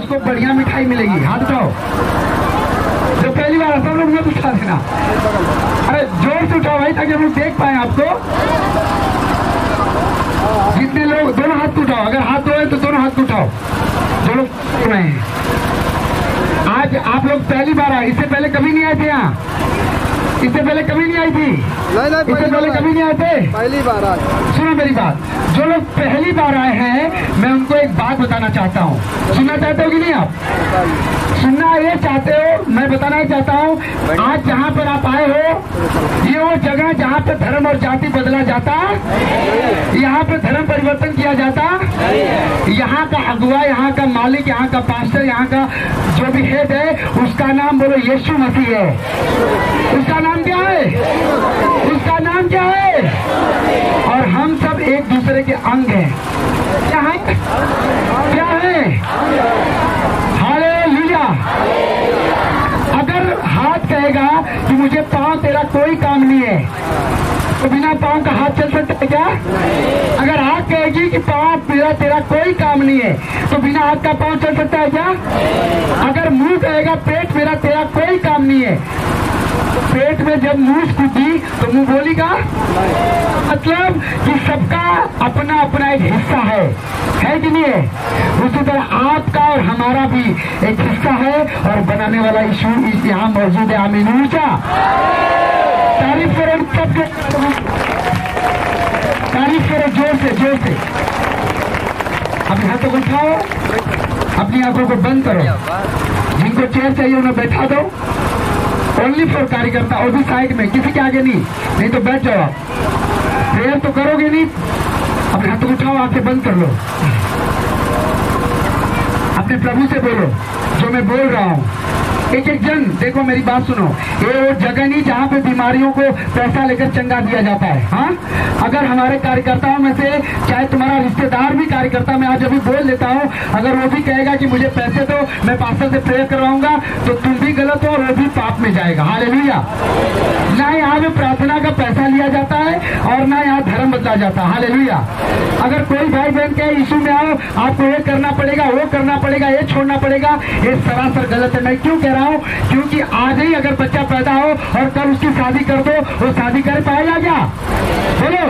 उसको बढ़िया मिठाई मिलेगी। हाथ उठाओ जो पहली बार, सब लोग मत उठा देना, अरे जोर से उठाओ भाई, ताकि हम लोग देख पाए आपको। जितने लोग, दोनों हाथ उठाओ, अगर हाथ धोए तो दोनों हाथ उठाओ जो लोग सुन रहे हैं। आज आप लोग पहली बार आए, इससे पहले कभी नहीं आए थे यहाँ? इससे पहले कभी नहीं आई थी? नहीं, इससे पहले कभी नहीं आए थे? पहली बार आए। सुनो मेरी बात, जो लोग पहली बार आए हैं, मैं उनको एक बात बताना चाहता हूँ। सुनना चाहते हो कि नहीं? आप सुनना ये चाहते हो? मैं बताना ही चाहता हूँ, आज जहाँ पर आप आए हो, ये वो जगह जहाँ पे धर्म और जाति बदला जाता, यहाँ पे धर्म परिवर्तन किया जाता, यहाँ का अगुवा, यहाँ का मालिक, यहाँ का पास्टर, यहाँ का जो भी हेड है, उसका नाम बोलो यीशु मसीह है। उसका नाम क्या है? उसका नाम क्या है? और हम सब एक दूसरे के अंग हैं। क्या है? क्या है? हालेलुया। अगर हाथ कहेगा कि मुझे पांव तेरा कोई काम नहीं है, तो बिना पांव का हाथ चल सकता है क्या? अगर आंख कहेगी कि पांव तेरा कोई काम नहीं है, तो बिना हाथ का पांव चल सकता है क्या? अगर मुंह कहेगा पेट मेरा तेरा कोई काम नहीं है, पेट में जब मूस कूदी तो मुंह बोलेगा? मतलब कि सबका अपना अपना एक हिस्सा है कि नहीं है? उसी तरह आपका और हमारा भी एक हिस्सा है, और बनाने वाला यीशु यहाँ मौजूद है। आमीन। ऊंचा तारीफ करो सबके, तारीफ करो जोर से, जोर से। अपने हाथों को उठाओ, अपनी आंखों को बंद करो, जिनको चेयर चाहिए उन्हें बैठा दो। ओनली फॉर कार्यकर्ता, और भी साइड में, किसी के आगे नहीं तो बैठ जाओ। आप प्रेयर तो करोगे नहीं, अपने हाथों को उठाओ, आंखें बंद कर लो, अपने प्रभु से बोलो जो मैं बोल रहा हूँ। एक एक जन देखो, मेरी बात सुनो, ये वो जगह नहीं जहाँ पे बीमारियों को पैसा लेकर चंगा दिया जाता है। हाँ, अगर हमारे कार्यकर्ताओं में से चाहे तुम्हारा रिश्तेदार भी कार्यकर्ता, मैं आज अभी बोल देता हूँ, अगर वो भी कहेगा कि मुझे पैसे दो, मैं पास्टर से प्रेयर करवाऊंगा, तो तुम भी गलत हो और वो भी पाप में जाएगा। हालेलुया। ना यहाँ पे प्रार्थना का पैसा लिया जाता है और ना यहाँ धर्म बदला जाता है। हालेलुया। अगर कोई भाई बहन कहे यीशु में आओ, आपको ये करना पड़ेगा, वो करना पड़ेगा, ये छोड़ना पड़ेगा, ये सरासर गलत है। मैं क्यों कह रहा हूँ? क्योंकि आज ही अगर बच्चा पैदा हो और कल उसकी शादी कर दो, वो शादी कर पाएगा क्या? बोलो।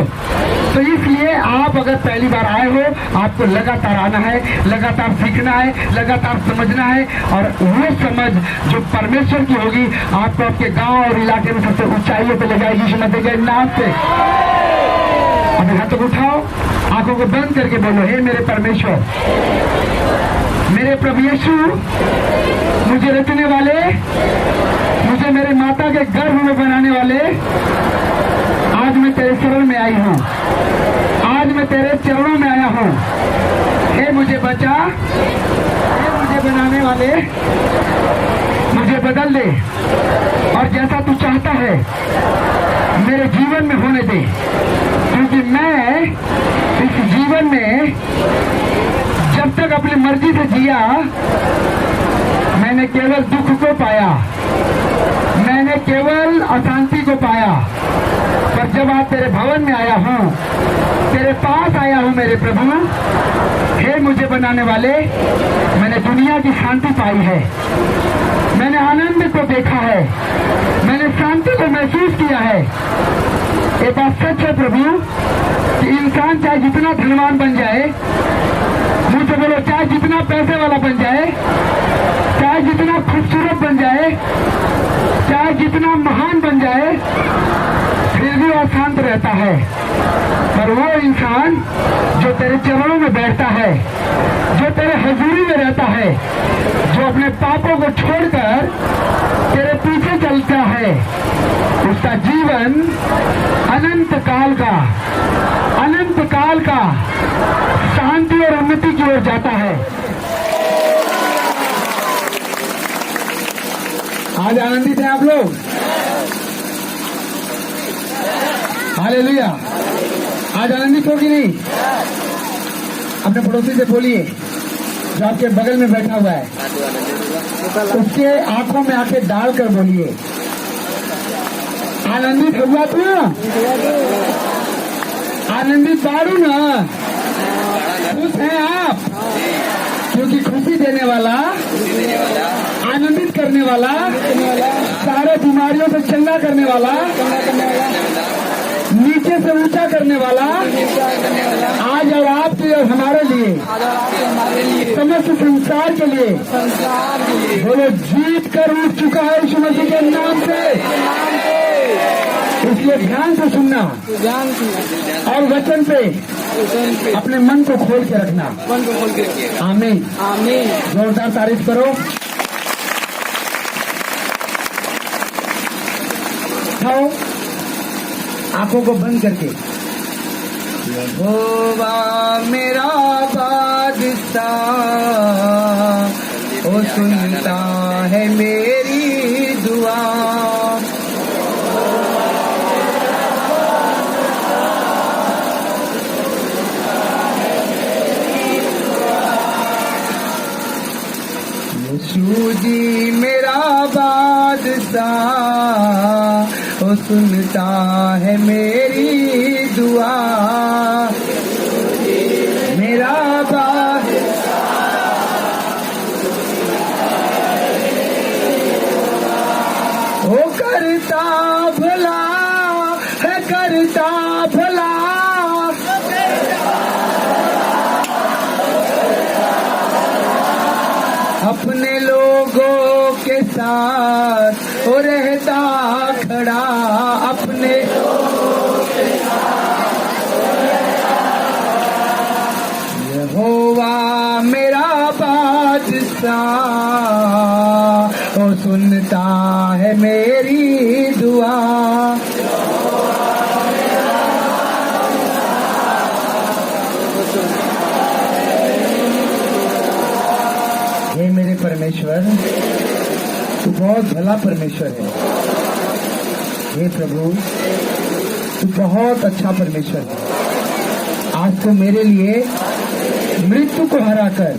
तो इसलिए आप अगर पहली बार आए हो, आपको लगातार आना है, लगातार सीखना है, लगातार समझना है, और वो समझ जो परमेश्वर की होगी, आपको आपके गांव और इलाके में सबसे ऊंचाइयों पे ले जाएगी यीशु मसीह के नाम से। अपने हाथों को उठाओ, आंखों को बंद करके बोलो, हे मेरे परमेश्वर, मेरे प्रभु यीशु, मुझे रचने वाले, मुझे मेरे माता के गर्भ में बनाने वाले, आज मैं तेरे शरण में आई हूँ, आज मैं तेरे चरणों में आया हूँ। हे मुझे बचा, हे मुझे बनाने वाले, मुझे बदल दे, और जैसा तू चाहता है मेरे जीवन में होने दे, क्योंकि मैं इस जीवन में जब तक अपनी मर्जी से जिया, मैंने केवल दुख को पाया, मैंने केवल अशांति को पाया। पर जब आप तेरे भवन में आया हूँ, तेरे पास आया हूँ मेरे प्रभु, हे मुझे बनाने वाले, मैंने दुनिया की शांति पाई है, मैंने आनंद को देखा है, मैंने शांति को महसूस किया है। ये बात सच है प्रभु कि इंसान चाहे जितना धनवान बन जाए, मुझसे बोलो, चाहे जितना पैसे वाला बन जाए, चाहे जितना खूबसूरत बन जाए, चाहे जितना महान बन जाए, फिर भी अशांत रहता है। पर वो इंसान जो तेरे चरणों में बैठता है, जो तेरे हजूरी में रहता है, जो अपने पापों को छोड़कर तेरे पीछे चलता है, उसका जीवन अनंत काल का शांति और उन्नति की ओर जाता है। आज आनंदित हैं आप लोग? हालेलुया। आज आनंदित हो कि नहीं? अपने पड़ोसी से बोलिए जो आपके बगल में बैठा हुआ है, उसके आंखों में आके डालकर बोलिए, आनंदित हुआ तू? आनंदित बारू ना? खुश हैं आप? क्योंकि खुशी देने वाला, आनंदित करने वाला, सारे बीमारियों से चंगा करने वाला, नीचे से ऊंचा करने वाला, आज और आपके और हमारे लिए, समस्त संसार के लिए बोलो जीत कर उठ चुका है यीशु मसीह के नाम से। इसलिए ध्यान से सुनना और वचन पे अपने मन को खोल के रखना। आमीन आमीन। जोरदार तारीफ करो। खाओ आंखों को बंद करके। यहोवा मेरा बादशाह, वो सुनता है मेरी दुआ। यीशु जी मेरा बादशाह, वो सुनता है मेरी दुआ। मेरा बादशाह वो करता भला है, करता भला। अपने लोगों के साथ वो रहता खड़ा, अपने यहोवा मेरा बादशाह, वो सुनता है मेरी दुआ। हे मेरे परमेश्वर, तू बहुत भला परमेश्वर है। हे प्रभु, तू बहुत अच्छा परमेश्वर है। आज तो मेरे लिए मृत्यु को हराकर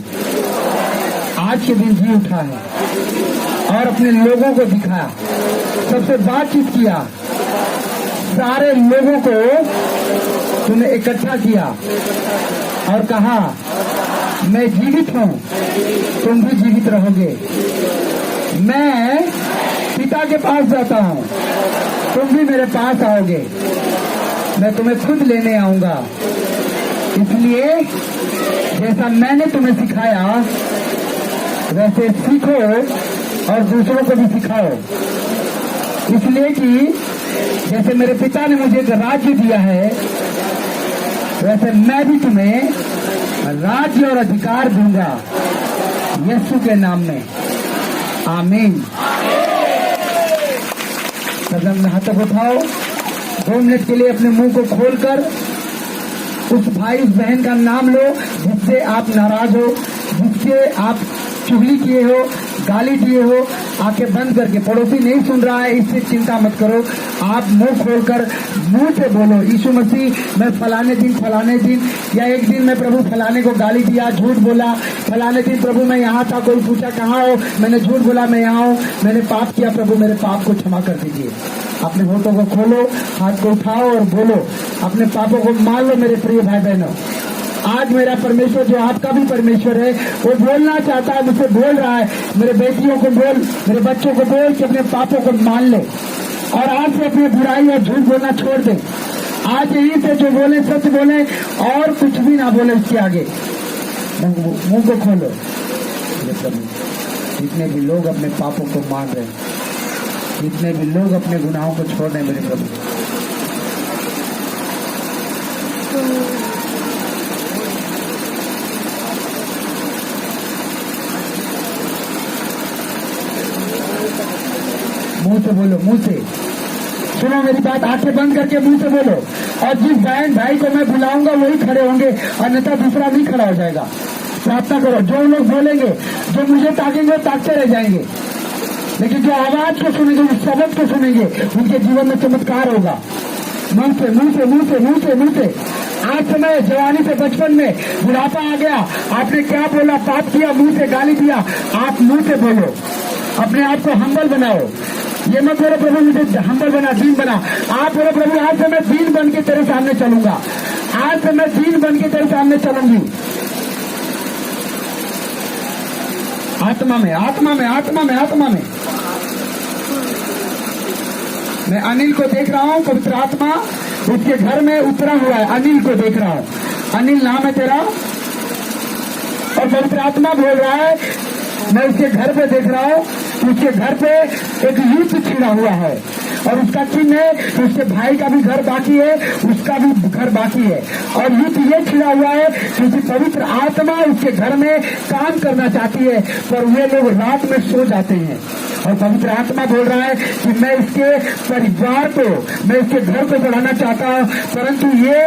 आज के दिन जी उठा है और अपने लोगों को दिखाया, सबसे बातचीत किया, सारे लोगों को तूने इकट्ठा किया और कहा मैं जीवित हूँ, तुम भी जीवित रहोगे। मैं पिता के पास जाता हूँ, तुम भी मेरे पास आओगे। मैं तुम्हें खुद लेने आऊंगा। इसलिए जैसा मैंने तुम्हें सिखाया वैसे सीखो और दूसरों को भी सिखाओ। इसलिए कि जैसे मेरे पिता ने मुझे एक राज्य दिया है, वैसे मैं भी तुम्हें राज्य और अधिकार दूंगा यीशु के नाम में। आमीन। कदम में हाथ उठाओ। 2 मिनट के लिए अपने मुंह को खोलकर उस भाई उस बहन का नाम लो जिससे आप नाराज हो, जिससे आप चुगली किए हो, गाली दिए हो। आंखें बंद करके, पड़ोसी नहीं सुन रहा है इससे चिंता मत करो, आप मुंह खोलकर मुंह से बोलो, यीशु मसीह मैं फलाने दिन या एक दिन मैं प्रभु फलाने को गाली दिया, झूठ बोला, फलाने दिन प्रभु मैं यहाँ था, कोई पूछा कहाँ हो, मैंने झूठ बोला मैं यहाँ हूँ, मैंने पाप किया, प्रभु मेरे पाप को क्षमा कर दीजिए। अपने होठों को खोलो, हाथ को उठाओ और बोलो, अपने पापों को मान लो। मेरे प्रिय भाई बहनों, आज मेरा परमेश्वर जो आपका भी परमेश्वर है वो बोलना चाहता है, मुझसे बोल रहा है। मेरे बेटियों को बोल, मेरे बच्चों को बोल कि अपने पापों को मान ले और आज से अपनी बुराई और झूठ बोलना छोड़ दे। आज यही से जो बोले सच बोले और कुछ भी ना बोले इसके आगे। मुंह को खोलो। जितने भी लोग अपने पापों को मान रहे हैं, जितने भी लोग अपने गुनाहों को छोड़ रहे हैं मेरे प्रभु, मुंह से बोलो, मुंह से सुनो मेरी बात, आंखें बंद करके मुंह से बोलो। और जिस बहन भाई को मैं बुलाऊंगा वही खड़े होंगे, अन्यथा दूसरा नहीं खड़ा हो जाएगा। प्रार्थना करो। जो लोग बोलेंगे, जो मुझे ताकेंगे ताकते रह जाएंगे, लेकिन जो आवाज को सुनेंगे, उस शब्द को सुनेंगे, उनके जीवन में चमत्कार होगा। मुंह से, मुंह से, मुंह से, मुंह से, मुंह से। आज समय जवानी से बचपन में बुढ़ापा आ गया, आपने क्या बोला, पाप किया, मुंह से गाली दिया, आप मुंह से बोलो। अपने आप को हम्बल बनाओ। ये मत बोलो प्रभु मुझे हम्बल बना, दीन बना। आप बोलो प्रभु आज से मैं दीन बन के तेरे सामने चलूंगा, आज से मैं दीन बन के तेरे सामने चलूंगी। आत्मा में, आत्मा में, आत्मा में, आत्मा में। मैं अनिल को देख रहा हूँ, पवित्र आत्मा उसके घर में उतरा हुआ है। अनिल को देख रहा हूँ। अनिल नाम है तेरा, और पवित्र आत्मा बोल रहा है, मैं उसके घर पे देख रहा हूँ, उसके घर पे एक युद्ध छिड़ा हुआ है और उसका चिन्ह है, उसके भाई का भी घर बाकी है, उसका भी घर बाकी है, और युद्ध ये छिड़ा हुआ है क्योंकि पवित्र आत्मा उसके घर में काम करना चाहती है, पर वे लोग रात में सो जाते हैं। और पवित्र आत्मा बोल रहा है कि मैं इसके परिवार को, मैं इसके घर को बढ़ाना चाहता हूँ, परंतु ये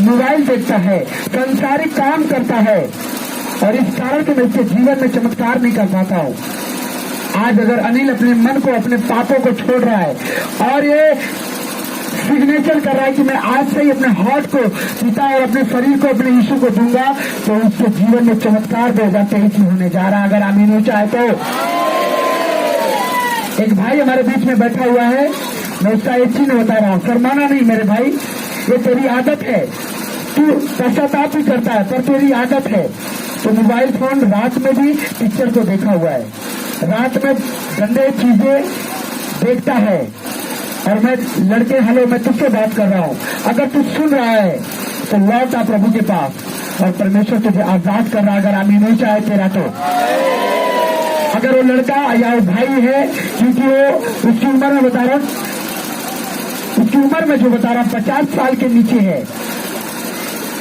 मोबाइल देखता है, संसारिक काम करता है, और इस कारण से मैं इसके जीवन में चमत्कार नहीं कर पाता हूँ। आज अगर अनिल अपने मन को, अपने पापों को छोड़ रहा है और ये सिग्नेचर कर रहा है कि मैं आज से ही अपने हार्ट को पिता और अपने शरीर को अपने यीशु को दूंगा, तो उसके जीवन में चमत्कार 2023 में होने जा रहा है। अगर आमीन हो चाहे तो। एक भाई हमारे बीच में बैठा हुआ है, मैं उसका एक चिन्ह बता रहा हूँ, शर्माना नहीं मेरे भाई, ये तेरी आदत है, तू पश्चाताप भी करता है पर तेरी आदत है। तो मोबाइल फोन रात में भी पिक्चर को देखा हुआ है, रात में गंदे चीजें देखता है, और मैं लड़के, हेलो मैं तुझसे बात कर रहा हूँ, अगर तू सुन रहा है तो लौट आ प्रभु के पास, और परमेश्वर तुझे आजाद कर रहा है। अगर आमीन नहीं चाहे तेरा तो। अगर वो लड़का या वो भाई है, क्योंकि वो उसकी उम्र में बता रहा हूँ, उसकी उम्र में जो बता रहा हूँ 50 साल के नीचे है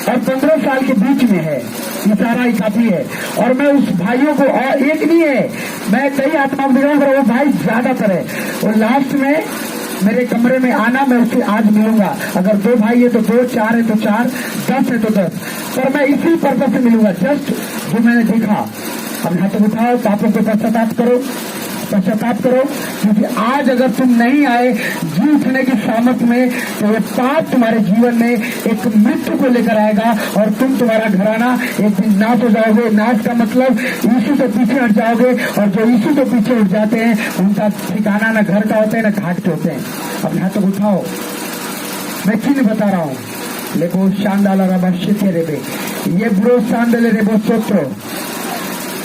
और 15 साल के बीच में है, ये सारा ही काफी है। और मैं उस भाइयों को, और एक नहीं है, मैं कई आत्मा को दिखाऊंगा, वो भाई ज्यादातर है। और लास्ट में मेरे कमरे में आना, मैं उससे आज मिलूंगा। अगर 2 भाई है तो 2, 4 है तो 4, 10 है तो 10, पर मैं इसी पर्पज से मिलूंगा, जस्ट जो मैंने देखा। अब हाथ उठाओ, पापों को पश्चाताप करो, पश्चाताप करो, क्योंकि आज अगर तुम नहीं आए जी उठने की सामर्थ में, तो ये पाप तुम्हारे जीवन में एक मृत्यु को लेकर आएगा, और तुम, तुम्हारा घराना एक दिन नाश हो जाओगे। नाश का मतलब यीशु से पीछे हट जाओगे, और जो यीशु से पीछे उठ जाते हैं उनका ठिकाना न घर का होता है न घाट के होते हैं। अब हाथ उठाओ, मैं चिन्ह बता रहा हूँ। लेको शांडाला रबा शिथे रेबे, ये ब्रो शांडले रेबो सोत्रो।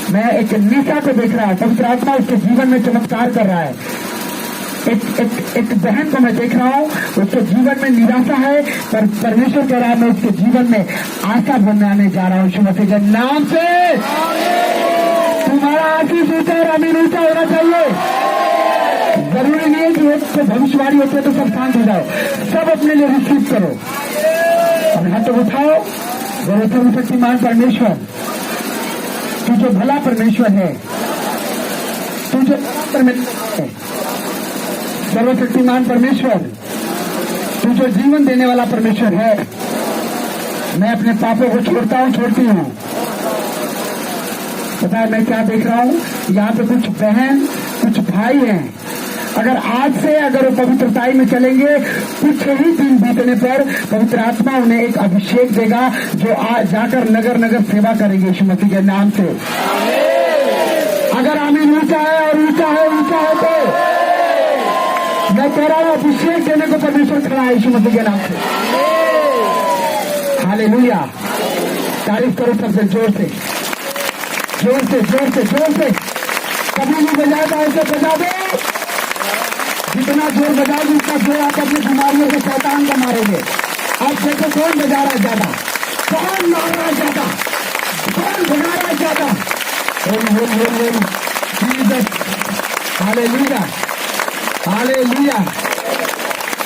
मैं एक निशा को देख रहा हूं, पवित्र आत्मा उसके जीवन में चमत्कार कर रहा है। एक बहन को मैं देख रहा हूं, उसके जीवन में निराशा है, पर परमेश्वर कह रहा है मैं उसके जीवन में आशा बनाने जा रहा हूं। यीशु मसीह के नाम से तुम्हारा आशीष ऊंचा और अमीर ऊंचा होना चाहिए। जरूरी नहीं है कि एक तो भविष्यवाणी होती है तो सब शांत हो जाओ, सब अपने लिए रिसीव करो। अब हाथ उठाओ, सर्वशक्तिमान परमेश्वर, तू जो भला परमेश्वर है, तू जो परमेश्वर है, सर्वशक्तिमान परमेश्वर, तू जो जीवन देने वाला परमेश्वर है, मैं अपने पापों को छोड़ता हूँ, छोड़ती हूँ। पता है मैं क्या देख रहा हूँ? यहाँ पे कुछ बहन, कुछ भाई हैं। अगर आज से अगर वो पवित्रताई में चलेंगे, कुछ ही दिन बीतने पर पवित्र आत्मा उन्हें एक अभिषेक देगा, जो आज जाकर नगर नगर सेवा करेंगे यीशु मसीह के नाम से। अगर आमीन ऊंचा है और ऊंचा है, ऊंचा है तो मैं कह रहा हूँ अभिषेक देने को परमेश्वर खड़ा है यीशु मसीह के नाम से। हालेलुया, तारीफ करो सबसे जोर से, जोर से, जोर से, जोर से। कभी भी बजाता है तो बजा दो, जितना जोर बजाओगे उतना जोर आप अपनी बीमारियों को शैतान का मारोगे। अब देखो कौन बजा रहा है ज्यादा, कौन मार रहा है ज्यादा, कौन बजा रहा है ज्यादा। Hallelujah, hallelujah,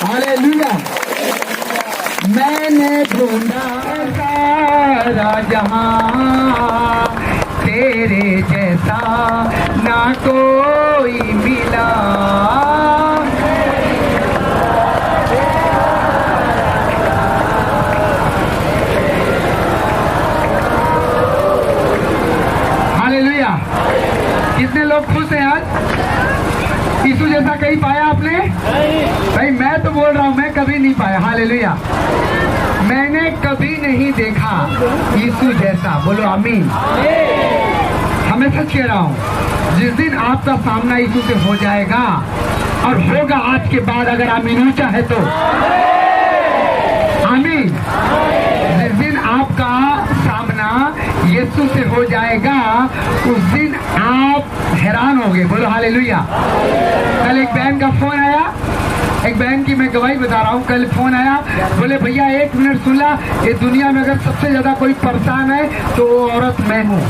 hallelujah. मैंने ढूंढा सारा जहां, तेरे जैसा ना कोई मिला। कितने लोग खुश हैं आज? यीशु जैसा कहीं पाया आपने? भाई मैं तो बोल रहा हूं, मैं कभी नहीं पाया। हालेलुया, मैंने कभी नहीं देखा यीशु जैसा। बोलो आमीन। हमें सच कह रहा हूं, जिस दिन आपका सामना यीशु से हो जाएगा, और होगा आज के बाद, अगर आमीन ऊंचा है तो आमीन। जिस दिन आपका सामना यीशु से हो जाएगा, उस दिन आप हैरान हो गए। बोलो हालेलुया। कल एक बहन का फोन आया, एक बहन की मैं गवाही बता रहा हूँ, कल फोन आया, बोले भैया 1 मिनट सुन ला, ये दुनिया में अगर सबसे ज्यादा कोई परेशान है तो वो औरत मैं हूँ।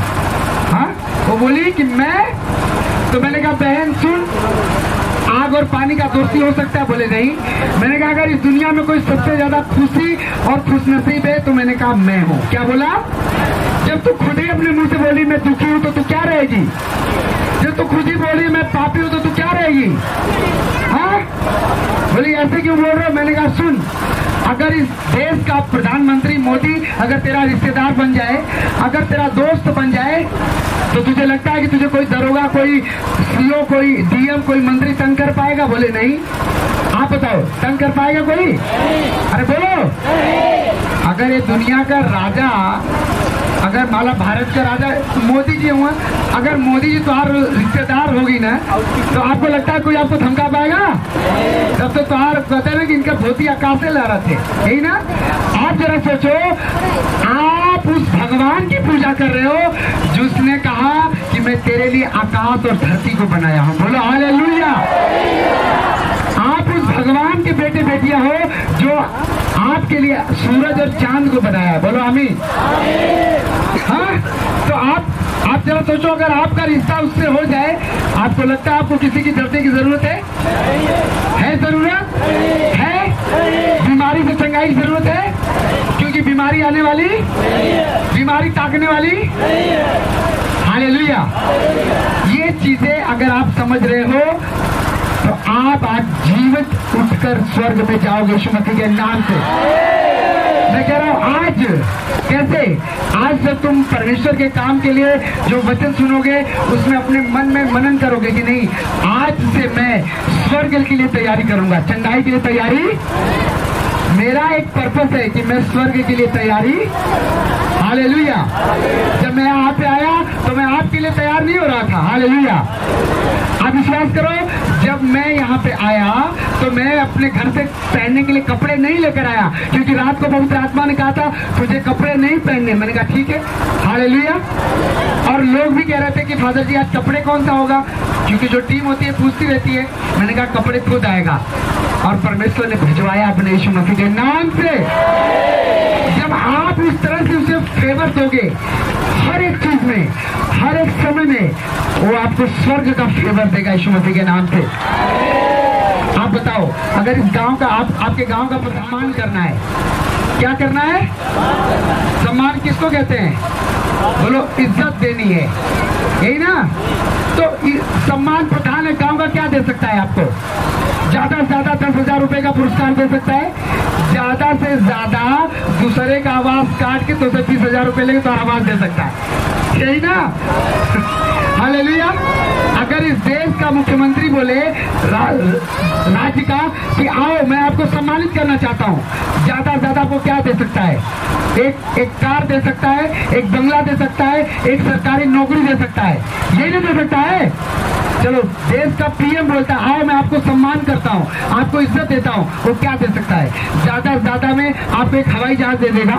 हाँ, वो बोली कि मैं, तो मैंने कहा बहन सुन, आग और पानी का दोस्ती हो सकता है? बोले नहीं। मैंने कहा अगर इस दुनिया में कोई सबसे ज्यादा खुशी और खुशनसीब है तो मैंने कहा मैं हूँ। क्या बोला? जब तू खुद ही अपने मुंह से बोली मैं दुखी हूँ तो तू क्या रहेगी? जब तू खुद ही बोली मैं पापी हूँ तो तू क्या रहेगी? हाँ, बोली ऐसे क्यों बोल रहे हो? मैंने कहा सुन, अगर इस देश का प्रधानमंत्री मोदी अगर तेरा रिश्तेदार बन जाए, अगर तेरा दोस्त बन जाए, तो तुझे लगता है कि तुझे कोई दरोगा, कोई सीओ, कोई डीएम, कोई मंत्री तंग कर पाएगा? बोले नहीं। आप बताओ, तंग कर पाएगा कोई? अरे बोलो। अगर ये दुनिया का राजा, अगर माला भारत का राजा मोदी जी हुआ, अगर मोदी जी तुम्हार रिश्तेदार होगी ना, तो आपको लगता है कोई आपको धमका पाएगा? तब तो तुम्हार कहते ना कि इनका धोती आकाश से लहरा थे, यही ना? आप जरा सोचो, आप उस भगवान की पूजा कर रहे हो जिसने कहा कि मैं तेरे लिए आकाश और धरती को बनाया हूँ। बोलो हालेलुया। आप उस भगवान के बेटे बेटियां हो जो आपके लिए सूरज और चांद को बनाया। बोलो आमीन। हाँ, तो आप जरा सोचो, अगर आपका रिश्ता उससे हो जाए, आपको लगता है आपको किसी की डरने की जरूरत है? जरूरत है? बीमारी से चंगाई की जरूरत है? क्योंकि बीमारी आने वाली, बीमारी ताकने वाली। हालेलुया। ये चीजें अगर आप समझ रहे हो तो आप आज जीवित उठकर स्वर्ग में जाओगे यीशु मसीह के नाम से। मैं कह रहा हूँ आज कैसे? आज से तुम परमेश्वर के काम के लिए जो वचन सुनोगे उसमें अपने मन में मनन करोगे कि नहीं, आज से मैं स्वर्ग के लिए तैयारी करूंगा, चंगाई के लिए तैयारी। मेरा एक पर्पस है कि मैं स्वर्ग के लिए तैयारी। हालेलुया। जब मैं यहाँ पे आया तो मैं आपके लिए तैयार नहीं हो रहा था। हालेलुया। आप विश्वास करो, जब मैं यहाँ पे आया तो मैं अपने घर से पहनने के लिए कपड़े नहीं लेकर आया, क्योंकि रात को पवित्र आत्मा ने कहा था तुझे कपड़े नहीं पहनने। मैंने कहा ठीक है। हालेलुया। और लोग भी कह रहे थे कि फादर जी आज कपड़े कौन सा होगा, क्योंकि जो टीम होती है पूछती रहती है। मैंने कहा कपड़े खुद आएगा, और परमेश्वर ने भिजवाया अपने यीशु मसीह के नाम से। जब आप इस तरह से उसे फेवर दोगे हर एक चीज में, हर एक समय में, वो आपको स्वर्ग का फेवर देगा यीशु मसीह के नाम से। आप बताओ, अगर इस गांव का आपके गांव का सम्मान करना है, क्या करना है? सम्मान किसको कहते हैं? बोलो, इज्जत देनी है, यही ना? तो सम्मान प्रधान है गांव का क्या दे सकता है आपको? ज्यादा से ज्यादा 10,000 रुपए का पुरस्कार दे सकता है। ज्यादा से ज्यादा दूसरे का आवाज काट के 220,000 रुपए लेके तो आवाज दे सकता है, यही ना? हालेलुया। अगर इस देश का मुख्यमंत्री बोले राज्य का कि आओ मैं आपको सम्मानित करना चाहता हूँ, ज्यादा से ज्यादा आपको क्या दे सकता है? एक कार दे सकता है, एक बंगला दे सकता है, एक सरकारी नौकरी दे सकता है, यही नहीं दे सकता है? चलो, देश का पीएम बोलता है आओ मैं आपको सम्मान करता हूँ, आपको इज्जत देता हूँ, वो क्या दे सकता है? ज्यादा से ज्यादा में आपको एक हवाई जहाज दे देगा,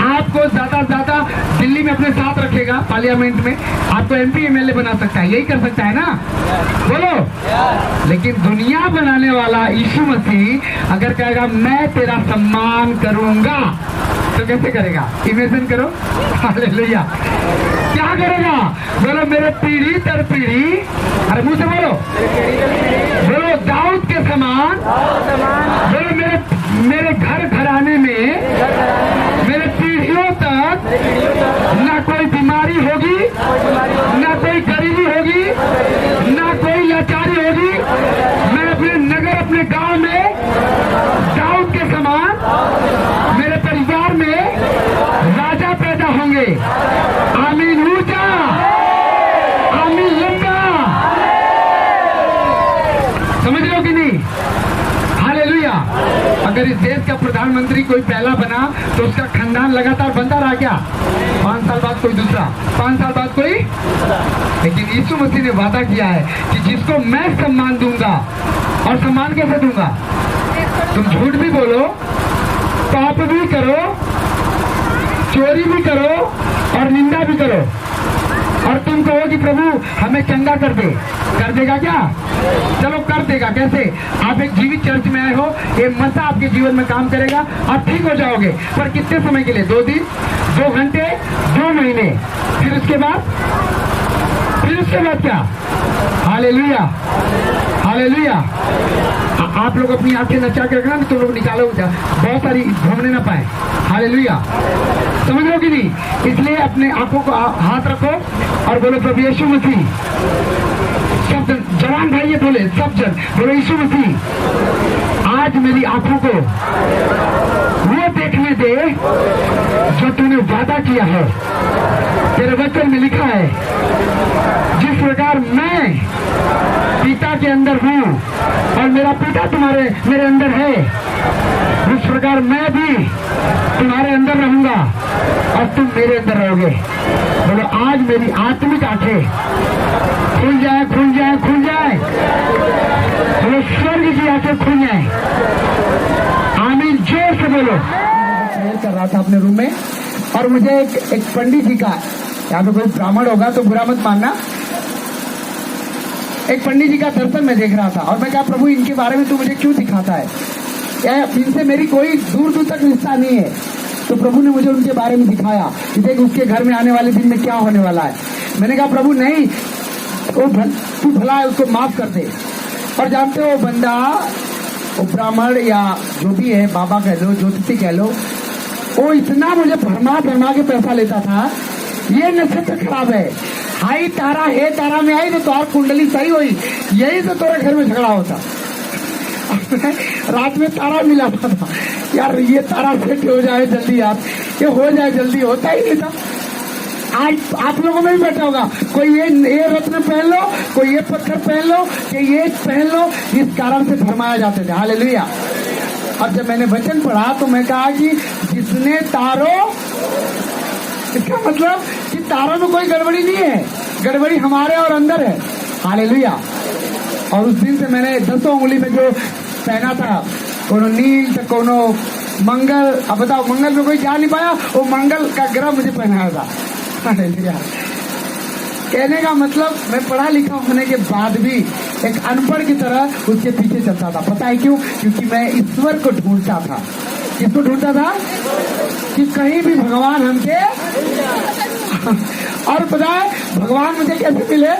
आपको ज्यादा से ज्यादा दिल्ली में अपने साथ रखेगा, पार्लियामेंट में आपको एमपी एमएलए बना सकता है, यही कर सकता है ना? बोलो। लेकिन दुनिया बनाने वाला यीशु मसीह अगर कहेगा मैं तेरा सम्मान करूंगा, तो कैसे करेगा? इमेजिन करो। हालेलुया। क्या करेगा? बोलो, मेरे पीढ़ी दर पीढ़ी, अरे मुंह से बोलो, बोलो दाऊद के समान, बोलो मेरे घर घराने में, मेरे पीढ़ियों तक ना कोई बीमारी होगी, ना कोई गरीबी होगी, ना कोई लाचारी होगी। मैं अपने नगर, अपने गांव में दाऊद के समान मेरे परिवार में राजा पैदा होंगे। आमीन। ऊंचा, आमीन लंबा। समझ लो कि नहीं? हालेलुया। अगर इस देश का प्रधानमंत्री कोई पहला बना तो उसका खानदान लगातार बनता रहा क्या? 5 साल बाद कोई दूसरा, 5 साल बाद कोई। लेकिन यीशु मसीह ने वादा किया है कि जिसको मैं सम्मान दूंगा, और सम्मान कैसे दूंगा? तुम झूठ भी बोलो, पाप भी करो, चोरी भी करो और निंदा भी करो, और तुम तुम कहो कि प्रभु हमें चंगा कर दे, कर देगा क्या? चलो कर देगा। कैसे? आप एक जीवित चर्च में आए हो, ये मसा आपके जीवन में काम करेगा, आप ठीक हो जाओगे। पर कितने समय के लिए? 2 दिन, 2 घंटे, 2 महीने, फिर उसके बाद क्या? Hallelujah, hallelujah. आप लोग अपनी आंखें नचा के रखना, तुम लोग निकालो, बहुत सारी घूमने ना पाए। हालेलुया, समझ लो कि नहीं? इसलिए अपने आंखों को हाथ रखो और बोलो प्रभु यीशु मसीह। सब जन, जवान भाई ये बोले, सब जन बोलो यीशु मसीह, आज मेरी आंखों को वो देखने दे जो तूने वादा किया है, तेरे वचन में लिखा है, जिस प्रकार मैं पिता के अंदर हूँ और मेरा पिता मेरे अंदर है, उस प्रकार मैं भी तुम्हारे अंदर रहूंगा और तुम मेरे अंदर रहोगे। बोलो आज मेरी आत्मिक आंखें खुल जाए, खुल जाए, खुल जाए। बोलो स्वर्ग की आंखें खुल जाए। आमीन, जोर से बोलो। प्रेयर कर रहा था अपने रूम में और मुझे एक पंडित जी का, यहाँ पे कोई ब्राह्मण होगा तो बुरा मत मानना, एक पंडित जी का दर्शन में देख रहा था और मैं कहा प्रभु इनके बारे में तू मुझे क्यों दिखाता है? इनसे मेरी कोई दूर दूर तक रिश्ता नहीं है। तो प्रभु ने मुझे उनके बारे में दिखाया कि देख उसके घर में आने वाले दिन में क्या होने वाला है। मैंने कहा प्रभु नहीं, तू भला है, उसको माफ कर दे। और जानते हो बंदा, वो ब्राह्मण या जो भी है, बाबा कह लो, ज्योतिषी कह लो, वो इतना मुझे भरमा के पैसा लेता था। ये नक्षत्र खराब है, हाई तारा है, तारा में आई तो तुम्हारी कुंडली सही हुई, यही तो तुम्हारे घर में झगड़ा होता। रात में तारा मिला था यार, ये तारा सेट हो जाए जल्दी यार, ये हो जाए जल्दी, होता ही नहीं था। आज आप लोगों में भी बैठा होगा, कोई ये रत्न पहन लो, कोई ये पत्थर पहन लो, कि ये पहन लो, इस कारण से फरमाया जाते थे। हालेलुया। और जब मैंने वचन पढ़ा तो मैं कहा कि जिसने तारों, इसका मतलब कि तारों में कोई गड़बड़ी नहीं है, गड़बड़ी हमारे और अंदर है। हालेलुया। और उस दिन से मैंने 10 उंगली में जो पहना था, कोनो नील तो कोनो मंगल, अब बताओ मंगल में कोई जा नहीं पाया, वो मंगल का ग्रह मुझे पहनाया था। हालेलुया। कहने का मतलब मैं पढ़ा लिखा होने के बाद भी एक अनपढ़ की तरह उसके पीछे चलता था। पता है क्यों? क्योंकि मैं ईश्वर को ढूंढता था। किसको ढूंढता था? कि कहीं भी भगवान हमके और पता है भगवान मुझे कैसे मिले?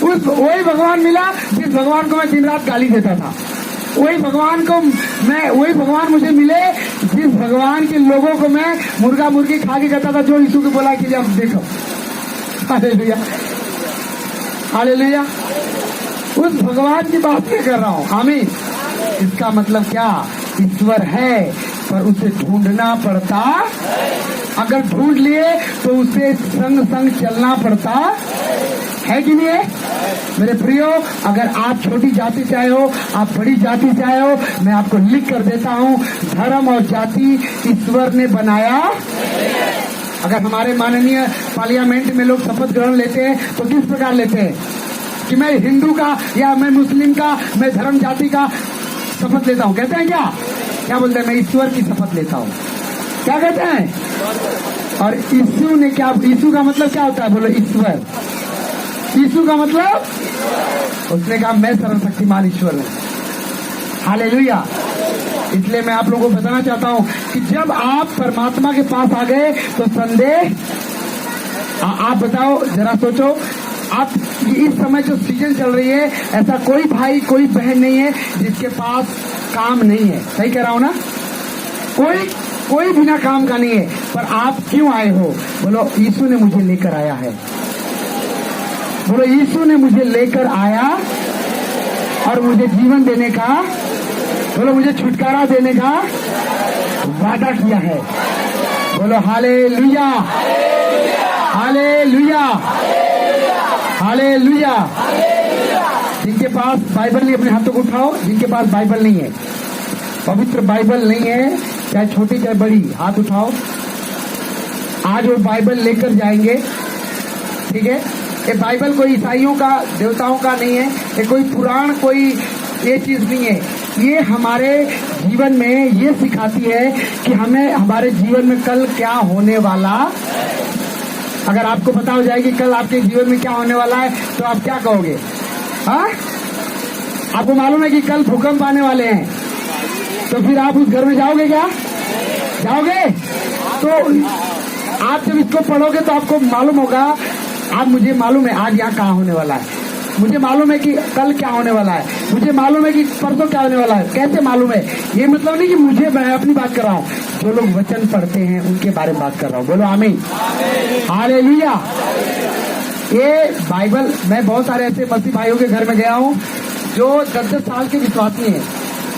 वही भगवान मिला जिस भगवान को मैं दिन रात गाली देता था। वही भगवान मुझे मिले जिस भगवान के लोगों को मैं मुर्गा मुर्गी खा के कहता था, जो यीशु को बोला कि जब देखो। Hallelujah, hallelujah. उस भगवान की बात मैं कर रहा हूँ। आमीन। इसका मतलब क्या? ईश्वर है पर उसे ढूंढना पड़ता। अगर ढूंढ लिए तो उसे संग संग चलना पड़ता है कि नहीं है? मेरे प्रियो, अगर आप छोटी जाति चाहे हो, आप बड़ी जाति चाहे हो, मैं आपको लिख कर देता हूँ, धर्म और जाति ईश्वर ने बनाया। अगर हमारे माननीय पार्लियामेंट में लोग शपथ ग्रहण लेते हैं तो किस प्रकार लेते हैं? कि मैं हिंदू का या मैं मुस्लिम का, मैं धर्म जाति का शपथ लेता हूँ। कहते हैं क्या बोलते हैं? मैं ईश्वर की शपथ लेता हूँ। क्या कहते हैं? और यीशु ने क्या, यीशु का मतलब क्या होता है? बोलो ईश्वर। यीशु का मतलब, उसने कहा मैं सर्वशक्तिमान ईश्वर हूँ। हालेलुया। इसलिए मैं आप लोगों को बताना चाहता हूँ कि जब आप परमात्मा के पास आ गए तो संदेह, आप बताओ, जरा सोचो, आप इस समय जो सीजन चल रही है, ऐसा कोई भाई कोई बहन नहीं है जिसके पास काम नहीं है। सही कह रहा हूँ ना? कोई बिना काम का नहीं है। पर आप क्यों आए हो? बोलो यीशु ने मुझे लेकर आया है। बोलो यीशु ने मुझे लेकर आया और मुझे जीवन देने का, बोलो मुझे छुटकारा देने का वादा किया है। बोलो हालेलुया, हालेलुया, हालेलुया। जिनके पास बाइबल नहीं, अपने हाथों को उठाओ। जिनके पास बाइबल नहीं है, पवित्र बाइबल नहीं है, चाहे छोटी चाहे बड़ी, हाथ उठाओ। आज वो बाइबल लेकर जाएंगे। ठीक है? ये बाइबल कोई ईसाइयों का, देवताओं का नहीं है, ये कोई पुराण, कोई ये चीज नहीं है। ये हमारे जीवन में ये सिखाती है कि हमें हमारे जीवन में कल क्या होने वाला। अगर आपको पता हो जाएगी कल आपके जीवन में क्या होने वाला है तो आप क्या कहोगे? हाँ, आपको मालूम है कि कल भूकंप आने वाले हैं, तो फिर आप उस घर में जाओगे क्या? जाओगे? तो आप जब इसको पढ़ोगे तो आपको मालूम होगा, आप मुझे मालूम है आज यहाँ कहाँ होने वाला है, मुझे मालूम है कि कल क्या होने वाला है, मुझे मालूम है कि परसों क्या होने वाला है। कैसे मालूम है? ये मतलब नहीं कि मुझे, मैं अपनी बात कर रहा हूँ, जो लोग वचन पढ़ते हैं उनके बारे में बात कर रहा हूँ। बोलो आमीन, हालेलुया। ये बाइबल, मैं बहुत सारे ऐसे मसीह भाइयों के घर में गया हूँ जो 10-10 साल के विश्वासी हैं,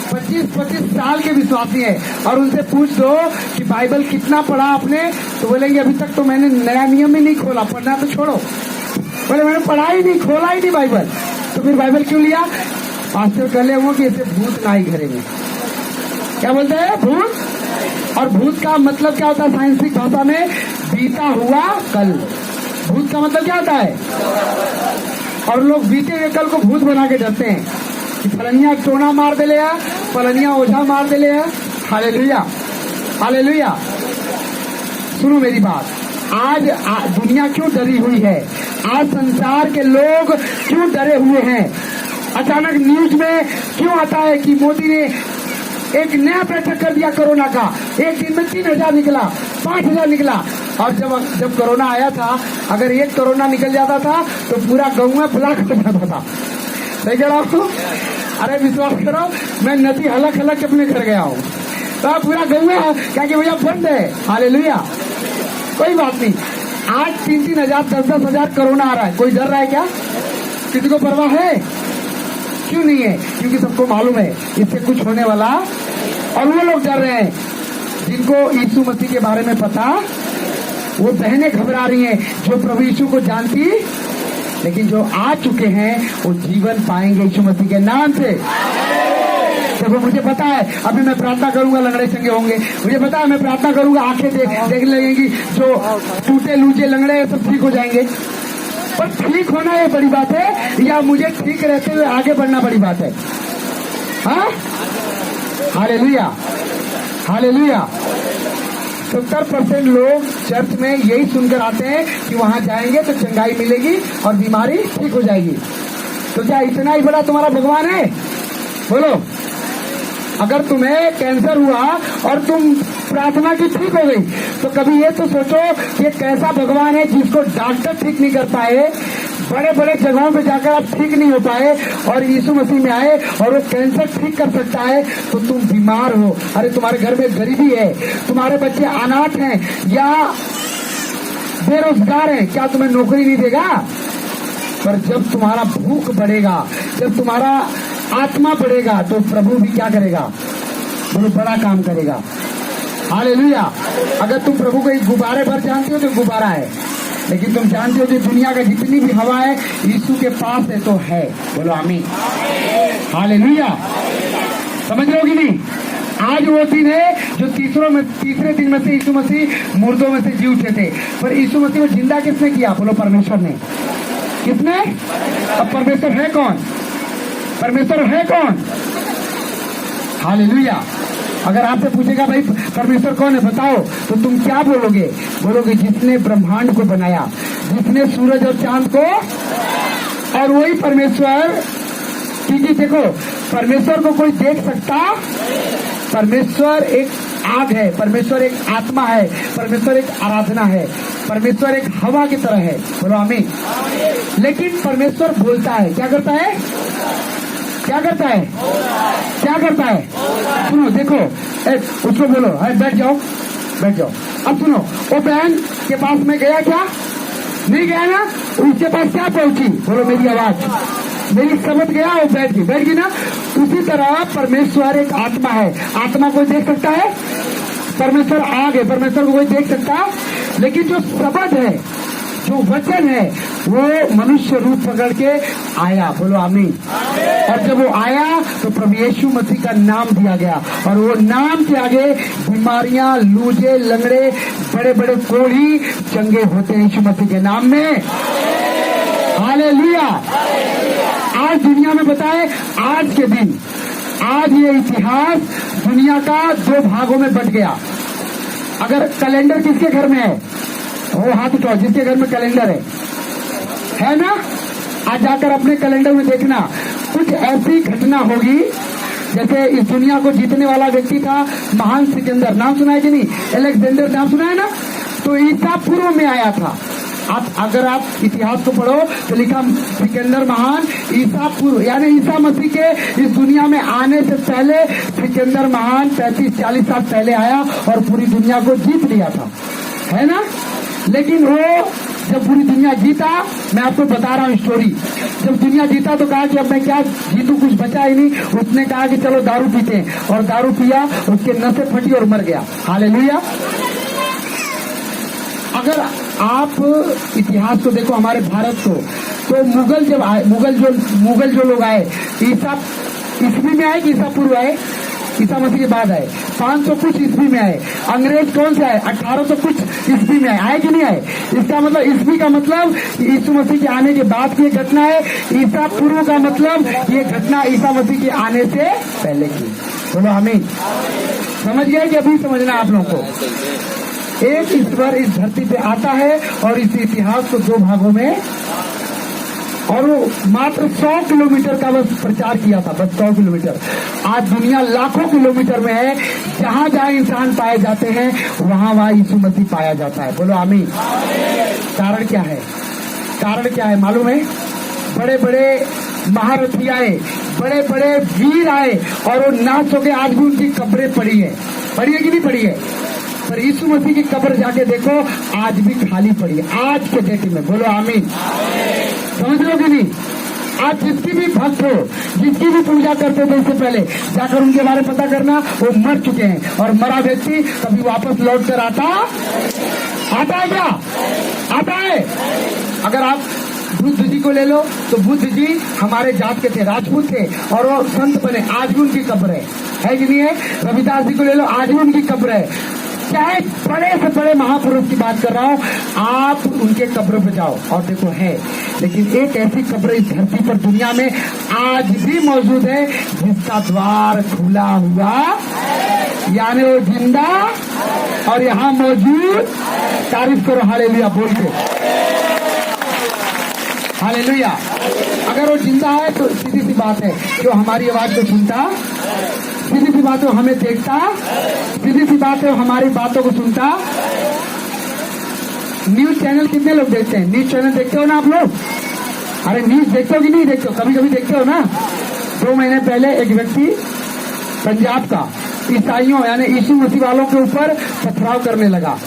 25-25 साल के विश्वासी हैं, और उनसे पूछ दो कि बाइबल कितना पढ़ा आपने, तो बोलेंगे अभी तक तो मैंने नया नियम ही नहीं खोला, पढ़ना तो छोड़ो। बोले मैंने पढ़ा ही नहीं, खोला ही नहीं बाइबल। तो फिर बाइबल क्यों लिया? पास्टर कर ले वो कि ऐसे भूत ना ही घरे में। क्या बोलते हैं? भूत। और भूत का मतलब क्या होता है साइंटिफिक भाषा में? बीता हुआ कल। भूत का मतलब क्या होता है? और लोग बीते हुए कल को भूत बना के डरते हैं कि फलनिया टोना मार दे लिया, फलनिया ओझा मार दे लिया। Hallelujah, hallelujah. सुनो मेरी बात, आज दुनिया क्यों डरी हुई है? आज संसार के लोग क्यों डरे हुए हैं? अचानक न्यूज में क्यों आता है कि मोदी ने एक नया प्रयत्न कर दिया कोरोना का, एक दिन में 3000 निकला, 5000 निकला। और जब कोरोना आया था, अगर एक कोरोना निकल जाता था तो पूरा गाँव में ब्लॉक हो जाता था। सही कह रहा हूँ? अरे विश्वास करो, मैं नदी हलक हलक के अपने घर गया हूँ, तो पूरा गाँव में क्या कि भैया बंद है। हालेलुया। कोई बात नहीं, आज 3-3 हजार 10-10 हजार कोरोना आ रहा है, कोई डर रहा है क्या? किसी को परवाह है? क्यों नहीं है? क्योंकि सबको मालूम है इससे कुछ होने वाला। और वो लोग डर रहे हैं जिनको यीशु मसीह के बारे में पता, वो बहनें घबरा रही हैं जो प्रभु यीशु को जानती, लेकिन जो आ चुके हैं वो जीवन पाएंगे यीशु मसीह के नाम से। देखो मुझे पता है, अभी मैं प्रार्थना करूंगा लंगड़े चंगे होंगे, मुझे पता है मैं प्रार्थना करूंगा आंखें देख लगेंगी, जो टूटे लूचे लंगड़े सब ठीक हो जाएंगे। पर ठीक होना ये बड़ी बात है या मुझे ठीक रहते हुए आगे बढ़ना बड़ी बात है? हाँ, हालेलुया, हालेलुया। 70% लोग चर्च में यही सुनकर आते हैं कि वहां जाएंगे तो चंगाई मिलेगी और बीमारी ठीक हो जाएगी। तो क्या इतना ही बड़ा तुम्हारा भगवान है? बोलो, अगर तुम्हें कैंसर हुआ और तुम प्रार्थना की ठीक हो गई, तो कभी ये तो सोचो ये कैसा भगवान है जिसको डॉक्टर ठीक नहीं कर पाए, बड़े बड़े जगहों पे जाकर आप ठीक नहीं हो पाए, और यीशु मसीह में आए और वो कैंसर ठीक कर सकता है। तो तुम बीमार हो, अरे तुम्हारे घर में गरीबी है, तुम्हारे बच्चे अनाथ हैं या बेरोजगार हैं, क्या तुम्हें नौकरी नहीं देगा? पर जब तुम्हारा भूख बढ़ेगा, जब तुम्हारा आत्मा बढ़ेगा, तो प्रभु भी क्या करेगा? बोलो, बड़ा काम करेगा। हालेलुया। अगर तुम प्रभु को एक गुब्बारे भर जानते हो तो गुब्बारा है, लेकिन तुम जानते हो कि दुनिया का जितनी भी हवा है यीशु के पास है तो है। बोलो आमीन, हालेलुया। समझ रहे हो कि नहीं? आज वो दिन है जो तीसरे दिन में से यीशु मसीह मुर्दों में से जी उठे थे। पर यीशु मसीह को जिंदा किसने किया? बोलो, परमेश्वर ने। किसने? अब परमेश्वर है कौन? परमेश्वर है कौन? हालेलुया। अगर आपसे पूछेगा भाई परमेश्वर कौन है बताओ, तो तुम क्या बोलोगे? बोलोगे जिसने ब्रह्मांड को बनाया, जिसने सूरज और चांद को, और वही परमेश्वर। क्योंकि देखो, परमेश्वर को कोई देख सकता, परमेश्वर एक आग है, परमेश्वर एक आत्मा है, परमेश्वर एक आराधना है, परमेश्वर एक हवा की तरह है। बोलो आमीन। लेकिन परमेश्वर बोलता है, क्या करता है? क्या करता है? क्या करता है? सुनो, देखो, उसको बोलो, बैठ जाओ, बैठ जाओ। अब सुनो, वो बहन के पास में गया क्या? नहीं गया ना? उसके पास क्या पहुंची? बोलो मेरी आवाज, मेरी समझ गया, वो बैठ गई ना। उसी तरह परमेश्वर एक आत्मा है। आत्मा कोई देख सकता है? परमेश्वर आग है, परमेश्वर को कोई देख सकता? लेकिन जो शब्द है, जो वचन है, वो मनुष्य रूप पकड़ के आया। बोलो आमीन। और जब वो आया तो प्रभु यीशु मसीह का नाम दिया गया, और वो नाम के आगे बीमारियां, लूजे, लंगड़े, बड़े बड़े कोढ़ी चंगे होते हैं यीशु मसीह के नाम में। हालेलुया। आज दुनिया में बताए, आज के दिन, आज ये इतिहास दुनिया का 2 भागों में बट गया। अगर कैलेंडर किसके घर में है? वो हाथ उठाओ जिसके घर में कैलेंडर है ना? आज जाकर अपने कैलेंडर में देखना, कुछ ऐसी घटना होगी जैसे इस दुनिया को जीतने वाला व्यक्ति था महान सिकंदर, नाम सुना है कि नहीं? अलेक्जेंडर नाम सुना है ना? तो ईसा पूर्व में आया था। अगर आप इतिहास को पढ़ो तो लिखा सिकंदर महान ईसा पूर्व, यानी ईसा मसीह के इस दुनिया में आने से पहले सिकंदर महान 35-40 साल पहले आया और पूरी दुनिया को जीत लिया था, है ना? लेकिन वो जब पूरी दुनिया जीता, मैं आपको बता रहा हूँ स्टोरी, जब दुनिया जीता तो कहा कि अब मैं क्या जीतू, कुछ बचा ही नहीं। उसने कहा कि चलो दारू पीते हैं, और दारू पिया, उसके नसें फटी और मर गया। हालेलुया। अगर आप इतिहास को देखो हमारे भारत को, तो मुगल जब आए, मुगल जो लोग आए, ईसा ईस्वी में आए कि ईसा पूर्व आए? ईसा मसीह के बाद आए। 500 कुछ ईस्वी में आए। अंग्रेज कौन से आए? 1800 कुछ ईस्वी में आए कि नहीं आए? इसका मतलब ईस्वी का मतलब यीशु मसीह के आने के बाद की घटना है। ईसा पूर्व का मतलब ये घटना ईसा मसीह के आने से पहले की। बोलो आमीन। समझ गए कि अभी समझना आप लोगों को? एक ईश्वर इस धरती पे आता है और इस इतिहास को 2 भागों में, और वो मात्र 100 किलोमीटर का बस प्रचार किया था, बस 100 किलोमीटर। आज दुनिया लाखों किलोमीटर में है, जहां जहां इंसान पाए जाते हैं वहां वहां यीशु मसीह पाया जाता है। बोलो आमीन। कारण क्या है? कारण क्या है मालूम है? बड़े बड़े महारथी आए, बड़े बड़े वीर आए, और वो नाच हो के आज भी उनकी कब्रें पड़ी है कि नहीं पड़ी है? पर यीशु मसीह की कब्र जाके देखो, आज भी खाली पड़ी है, आज के डेट में। बोलो आमीन। समझ लो कि नहीं? आज जिसकी भी भक्त हो, जिसकी भी पूजा करते थे इससे पहले, जाकर उनके बारे में पता करना, वो मर चुके हैं। और मरा व्यक्ति कभी वापस लौट कर आता है क्या? आता है। अगर आप बुद्ध जी को ले लो तो बुद्ध जी हमारे जात के थे, राजपूत थे, और वो संत बने, आज भी उनकी कब्र है कि नहीं है? रविदास जी को ले लो, आज भी उनकी कब्र है। चाहे बड़े से बड़े महापुरुष की बात कर रहा हूँ, आप उनके कब्र पे जाओ और देखो है। लेकिन एक ऐसी कब्र इस धरती पर दुनिया में आज भी मौजूद है जिसका द्वार खुला हुआ, यानी वो जिंदा और यहाँ मौजूद। तारीफ करो हालेलुया बोल के। हालेलुया। अगर वो जिंदा है तो सीधी सी बात है कि वो हमारी आवाज को सुनता, सीधी सी बात है हमें देखता, सीधी सी बात है हमारी बातों को सुनता। न्यूज चैनल कितने लोग देखते हैं? न्यूज चैनल देखते हो ना आप लोग? अरे न्यूज देखते हो कि नहीं देखते हो? कभी कभी देखते हो ना? 2 महीने पहले एक व्यक्ति पंजाब का ईसाइयों यानी यीशु मसीह वालों के ऊपर पथराव करने लगा,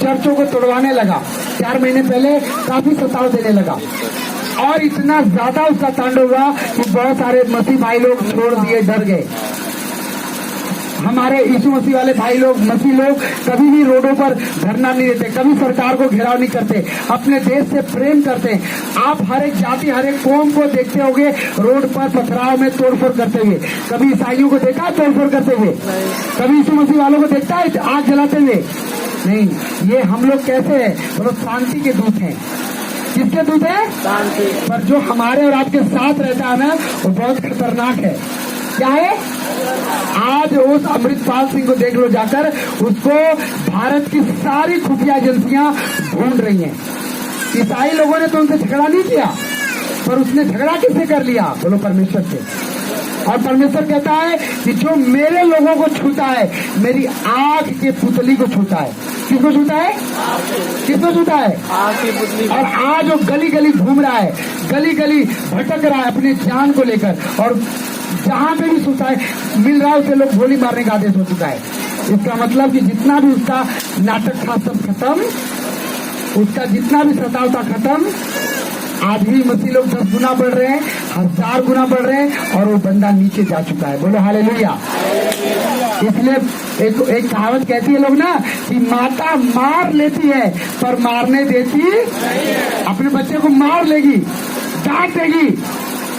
चर्चों को तोड़वाने लगा। 4 महीने पहले काफी सताव देने लगा, और इतना ज्यादा उसका तांडव हुआ कि बहुत सारे मसीह भाई लोग छोड़ दिए, डर गए। हमारे यीशु मसीह वाले भाई लोग, मसीह लोग कभी भी रोडों पर धरना नहीं देते, कभी सरकार को घेराव नहीं करते, अपने देश से प्रेम करते हैं। आप हर एक जाति, हर एक कौम को देखते होंगे रोड पर पथराव में तोड़फोड़ करते हुए। कभी ईसाइयों को देखा है तोड़फोड़ करते हुए? कभी यीशु मसीह वालों को देखता है आग जलाते हुए? नहीं। ये हम लोग कैसे हैं? तो शांति के दूत हैं। किसके दूत है? शांति। पर जो हमारे और आपके साथ रहता है ना, वो बहुत खतरनाक है। क्या है? आज उस अमृतपाल सिंह को देख लो जाकर, उसको भारत की सारी खुफिया एजेंसियां ढूंढ रही हैं। ईसाई लोगों ने तो उनसे झगड़ा नहीं किया, पर उसने झगड़ा किससे कर लिया? बोलो परमेश्वर से। और परमेश्वर कहता है कि जो मेरे लोगों को छूता है, मेरी आग के पुतली को छूता है। किसको छूता है? किसको छूता है? आग की पुतली। और आज वो गली गली घूम रहा है, गली गली भटक रहा है अपनी जान को लेकर, और जहां पे भी सुसाइड मिल रहा है उसे लोग गोली मारने का आदेश हो चुका है। इसका मतलब कि जितना भी उसका नाटक था सब खत्म, उसका जितना भी सताव था खत्म। आज भी मसीह लोग 10 गुना बढ़ रहे हैं, 1000 गुना बढ़ रहे हैं, और वो बंदा नीचे जा चुका है। बोलो हालेलुया। इसलिए एक कहावत कहती है लोग ना कि माता मार लेती है पर मारने देती। अपने बच्चे को मार लेगी, डांट देगी,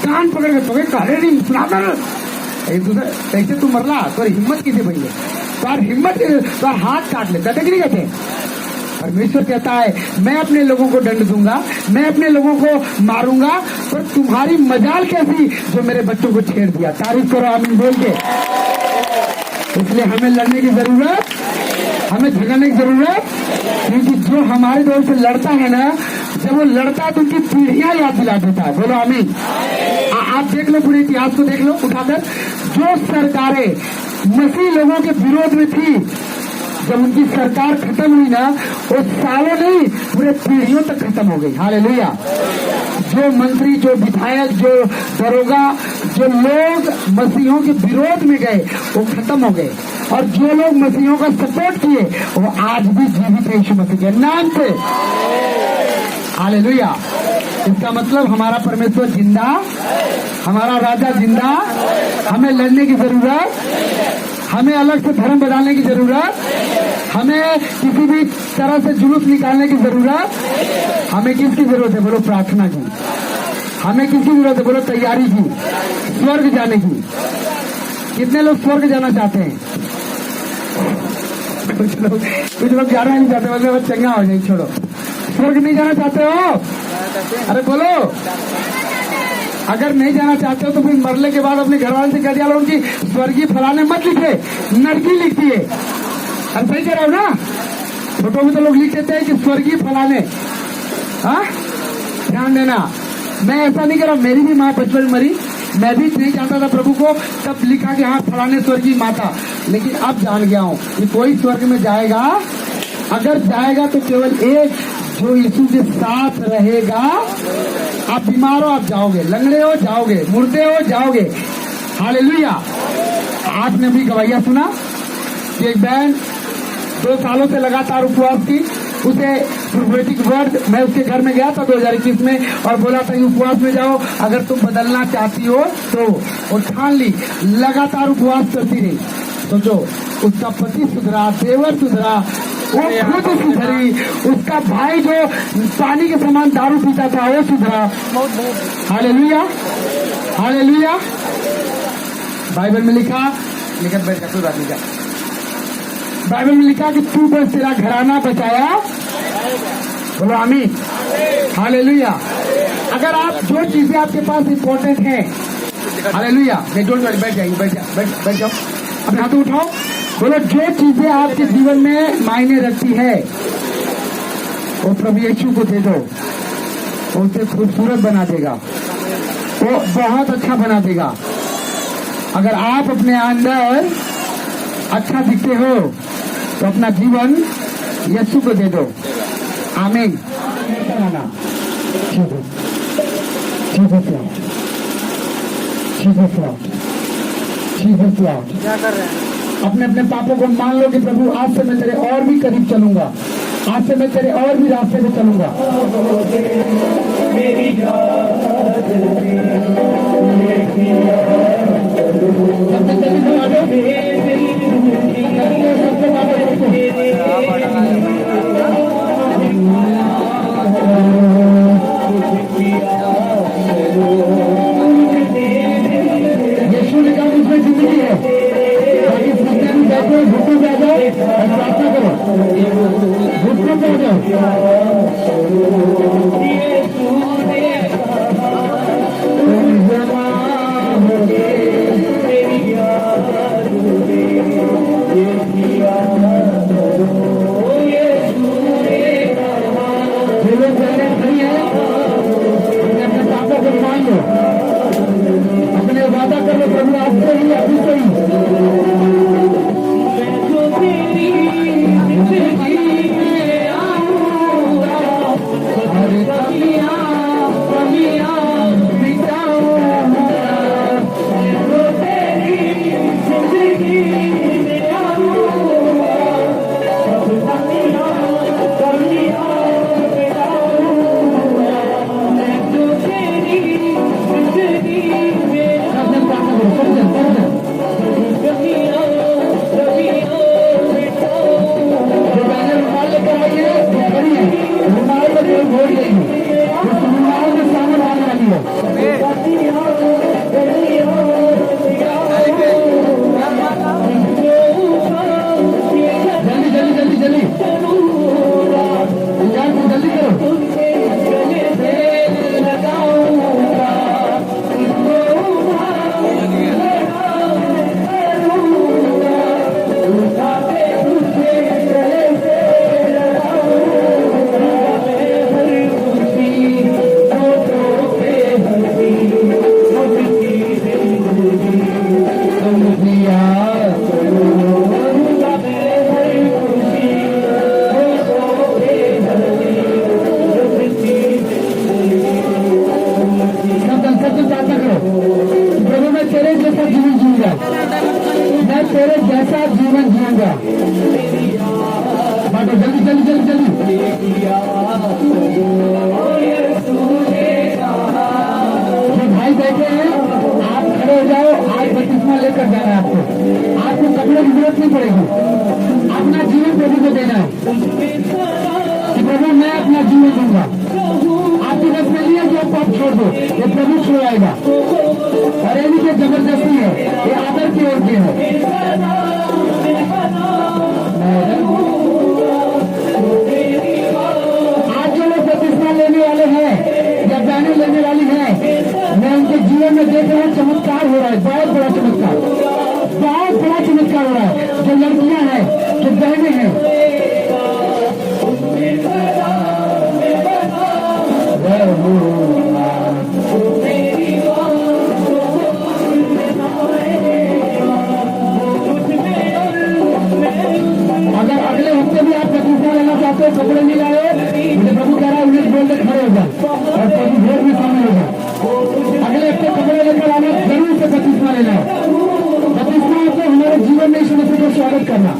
कान पकड़ के तो काले नहीं सुनाता ना, एक दूसरे कैसे तू मरला, तो हिम्मत किसे भई है, तो हिम्मत तो हाथ काट ले, कहते कि नहीं कहते? परमेश्वर कहता है मैं अपने लोगों को दंड दूंगा, मैं अपने लोगों को मारूंगा, पर तुम्हारी मजाल कैसी जो मेरे बच्चों को छेड़ दिया। तारीफ करो आमीन बोल के। इसलिए हमें लड़ने की जरूरत, हमें झगड़ने की जरूरत, क्योंकि जो हमारे दौर से लड़ता है ना, जब वो लड़ता है तो उनकी पीढ़ियां याद दिला देता है। बोलो आमीन। आप देख लो, पूरे इतिहास को देख लो उठाकर, जो सरकारें मसीह लोगों के विरोध में थी, जब उनकी सरकार खत्म हुई ना, वो सालों नहीं पूरे पीढ़ियों तक खत्म हो गई। हालेलुया। जो मंत्री, जो विधायक, जो दरोगा, जो लोग मसीहों के विरोध में गए वो खत्म हो गए, और जो लोग मसीहों का सपोर्ट किए वो आज भी जीवित है यीशु मसीह के नाम से। हालेलुया। इसका मतलब हमारा परमेश्वर जिंदा, हमारा राजा जिंदा। हमें लड़ने की जरूरत, हमें अलग से धर्म बदलने की जरूरत, हमें किसी भी तरह से जुलूस निकालने की जरूरत, हमें किसकी जरूरत है? बोलो प्रार्थना की। हमें किसकी जरूरत है? बोलो तैयारी की, स्वर्ग जाने की। कितने लोग स्वर्ग जाना चाहते हैं? कुछ लोग जाना नहीं चाहते, मतलब चंगा हो जाए। छोड़ो, स्वर्ग नहीं जाना चाहते हो? अरे बोलो। अगर नहीं जाना चाहते हो तो फिर मरने के बाद अपने घरवाले से कह दिया लो उनकी स्वर्गीय फलाने मत लिखे, नरकी लिख दिए। अरे सही कह रहे हो ना? फोटो में तो लोग लिख देते हैं कि स्वर्गीय फलाने। हाँ, ध्यान देना, मैं ऐसा नहीं कर रहा। मेरी भी माँ बचपन में मरी, मैं भी नहीं चाहता था प्रभु को, तब लिखा कि हाँ फलाने स्वर्गीय माता। लेकिन अब जान गया हूँ कि कोई स्वर्ग में जाएगा, अगर जाएगा तो केवल एक, जो यीशु के साथ रहेगा। आप बीमार हो आप जाओगे, लंगड़े हो जाओगे, मुर्दे हो जाओगे। हालेलुया। आपने भी गवाहिया सुना कि एक बहन 2 सालों से लगातार उपवास की, उसे प्रोफेटिक वर्ड, मैं उसके घर में गया था 2021 में और बोला था कि उपवास में जाओ, अगर तुम बदलना चाहती हो तो। और ठान ली, लगातार उपवास करती रही। सोचो, उसका पति सुधरा, देवर सुधरा, वो खुद सुधरी, उसका भाई जो पानी के समान दारू पीता था वो सुधरा। Hallelujah, hallelujah. बाइबल में लिखा, लेकिन बैठ कोई बात नहीं का, बाइबल में लिखा कि तू बस तेरा घराना बचाया। बोलो आमीन। हालेलुया। अगर आप जो चीजें आपके पास इंपॉर्टेंट हैं, हालेलुया, नहीं जोड़ बैठ जाइए, बैठ जाओ, अपने हाथ उठाओ, बोलो जो चीजें आपके जीवन में मायने रखती है वो प्रभु यीशु को दे दो, उसे खूबसूरत बना देगा, वो बहुत अच्छा बना देगा। अगर आप अपने अंदर अच्छा दिखते हो तो अपना जीवन यीशु को दे दो। आमीन। क्या कर रहे हैं? अपने अपने पापों को मान लो कि प्रभु आज से मैं तेरे और भी करीब चलूंगा, आज से मैं तेरे और भी रास्ते पे चलूंगा। यीशु ने कहा उसमें जिंदगी है, घुटनों पे आ जाओ और प्रार्थना करो, घुटनों पे आ जाओ। अपने पापों को मान लो, अपने वादा कर लो प्रभु आपसे ही, अभी से ही। हरे जो भाई बैठे हैं आप खड़े हो जाओ, आज बपतिस्मा लेकर जाना है आपको। आपको कपड़े की जरूरत नहीं पड़ेगी, अपना जीवन प्रभु को देना है कि प्रभु मैं अपना जीवन दूंगा। आपके बस में लिया जो आप छोड़ दो, ये प्रभु छुड़ाएगा। और ये नहीं जबरदस्ती है, ये आदर की ओर की है। आज जो लोग बपतिस्मा लेने वाले हैं या जाने लेने वाली हैं, मैं उनके जीवन में देख रहा हूँ चमत्कार हो रहा है, बहुत बड़ा चमत्कार, बहुत बड़ा चमत्कार हो रहा है। जो लड़कियां हैं, जो बहनें हैं, अगर अगले हफ्ते भी आप बपतिस्मा लेना चाहते हो, कपड़े नहीं लाए, मुझे प्रभु कह रहा है उन्हें बोल के खड़े हो जाए और प्रभु भोर में शामिल हो जाए। अगले हफ्ते कपड़े लेकर आना, जरूर से बपतिस्मा लेना है। बपतिस्मा आपको हमारे जीवन में इस मसीह को स्वागत करना।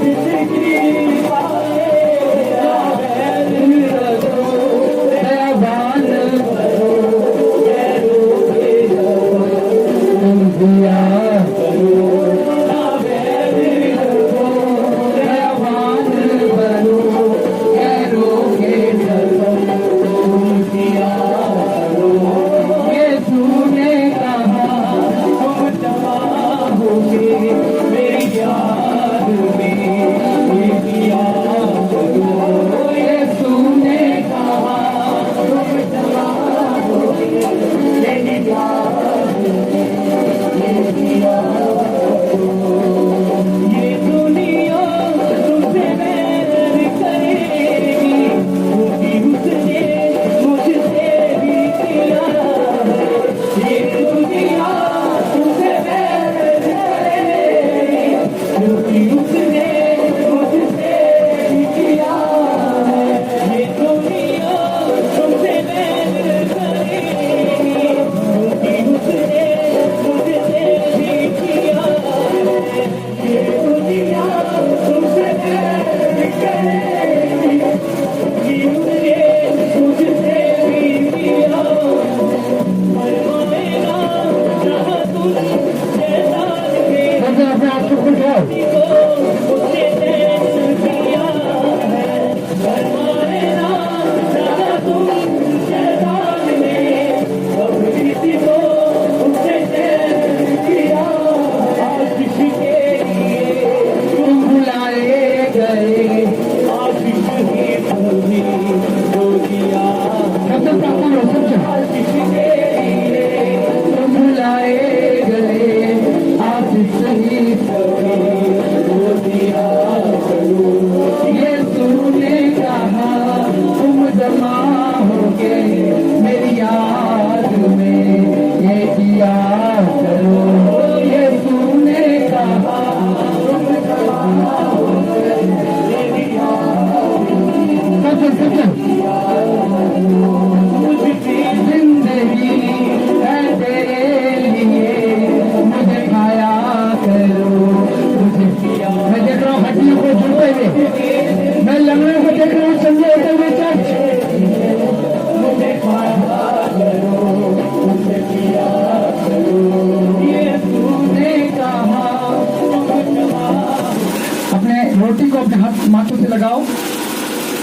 रोटी को अपने हाथ माथों से लगाओ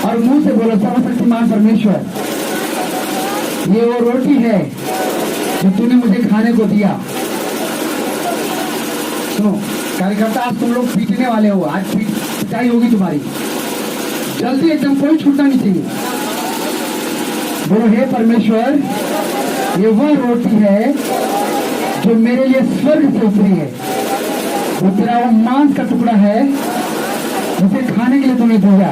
और मुंह से बोलो, सर्वशक्तिमान परमेश्वर, ये वो रोटी है जो तूने मुझे खाने को दिया। सुनो कार्यकर्ता, आज तुम लोग पीटने वाले हो, आज पिटाई होगी तुम्हारी, जल्दी एकदम, कोई छूटना नहीं चाहिए। बोलो, हे परमेश्वर, ये वह रोटी है जो मेरे लिए स्वर्ग से उतरी है, वो तेरा वो मांस का टुकड़ा है जिसे खाने के लिए तूने दिया।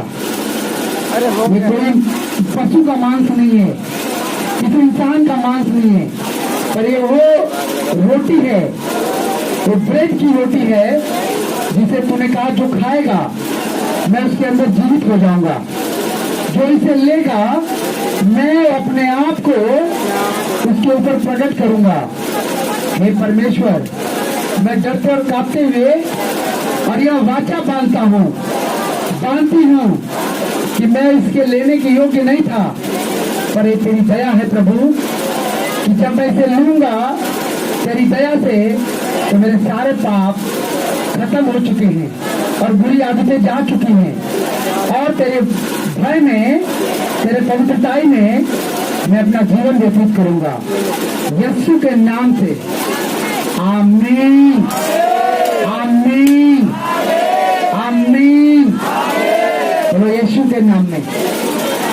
ये कोई पशु का मांस नहीं है, किसी इंसान का मांस नहीं है, पर ये वो रोटी है, वो ब्रेड की रोटी है जिसे तूने कहा जो खाएगा मैं उसके अंदर जीवित हो जाऊंगा, जो इसे लेगा मैं अपने आप को उसके ऊपर प्रकट करूंगा। हे परमेश्वर, मैं डरते और कांपते हुए और यह वाचा बांधती हूँ कि मैं इसके लेने के योग्य नहीं था, पर ये तेरी दया है प्रभु कि जब मैं इसे लूंगा तेरी दया से तो मेरे सारे पाप खत्म हो चुके हैं और बुरी आदतें जा चुकी हैं और तेरे भय में, तेरे पवित्रताई में मैं अपना जीवन व्यतीत करूंगा। यीशु के नाम से आमीन, आमीन, आमीन। चलो यीशु के नाम में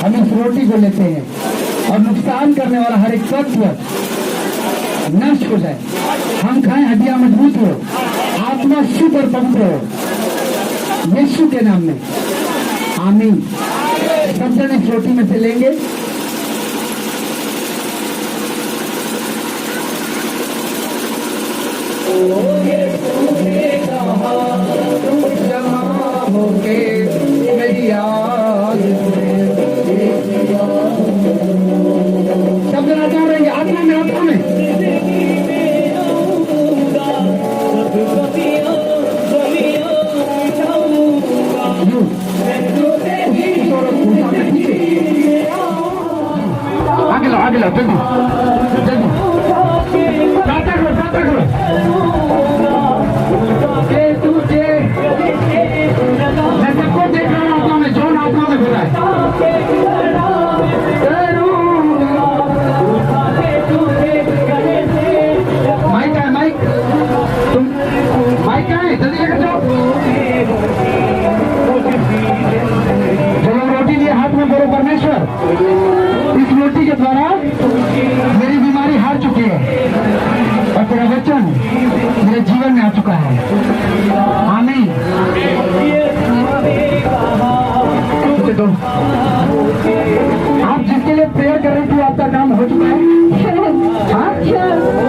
हम इस रोटी को लेते हैं और नुकसान करने वाला हर एक तत्व नष्ट हो जाए। हम खाएं, हड्डियां मजबूत हो, आत्मा शुद्ध और पवित्र हो, यीशु के नाम में आमीन। सब जन इस रोटी में से लेंगे। मेरी याद सब जन आत्मा रहेंगे, आत्मा में, आत्मा में। आगे लो जल्दी जल्दी, प्रार्थना करो, प्रार्थना करो। तुझे मैं सबको देख रहा हूँ आत्मा में, जौन आत्मा में बोला है। माइक है, माइक तुम माइक का है, जल्दी लेकर जाओ। चलो रोटी लिए हाथ में, बोलो परमेश्वर इस रोटी के द्वारा मेरी बीमारी हार चुकी है और तेरा वचन मेरे जीवन में आ चुका है। आमीन। तो आप जिसके लिए प्रेयर कर रही थी आपका काम हो चुका है। हाँ,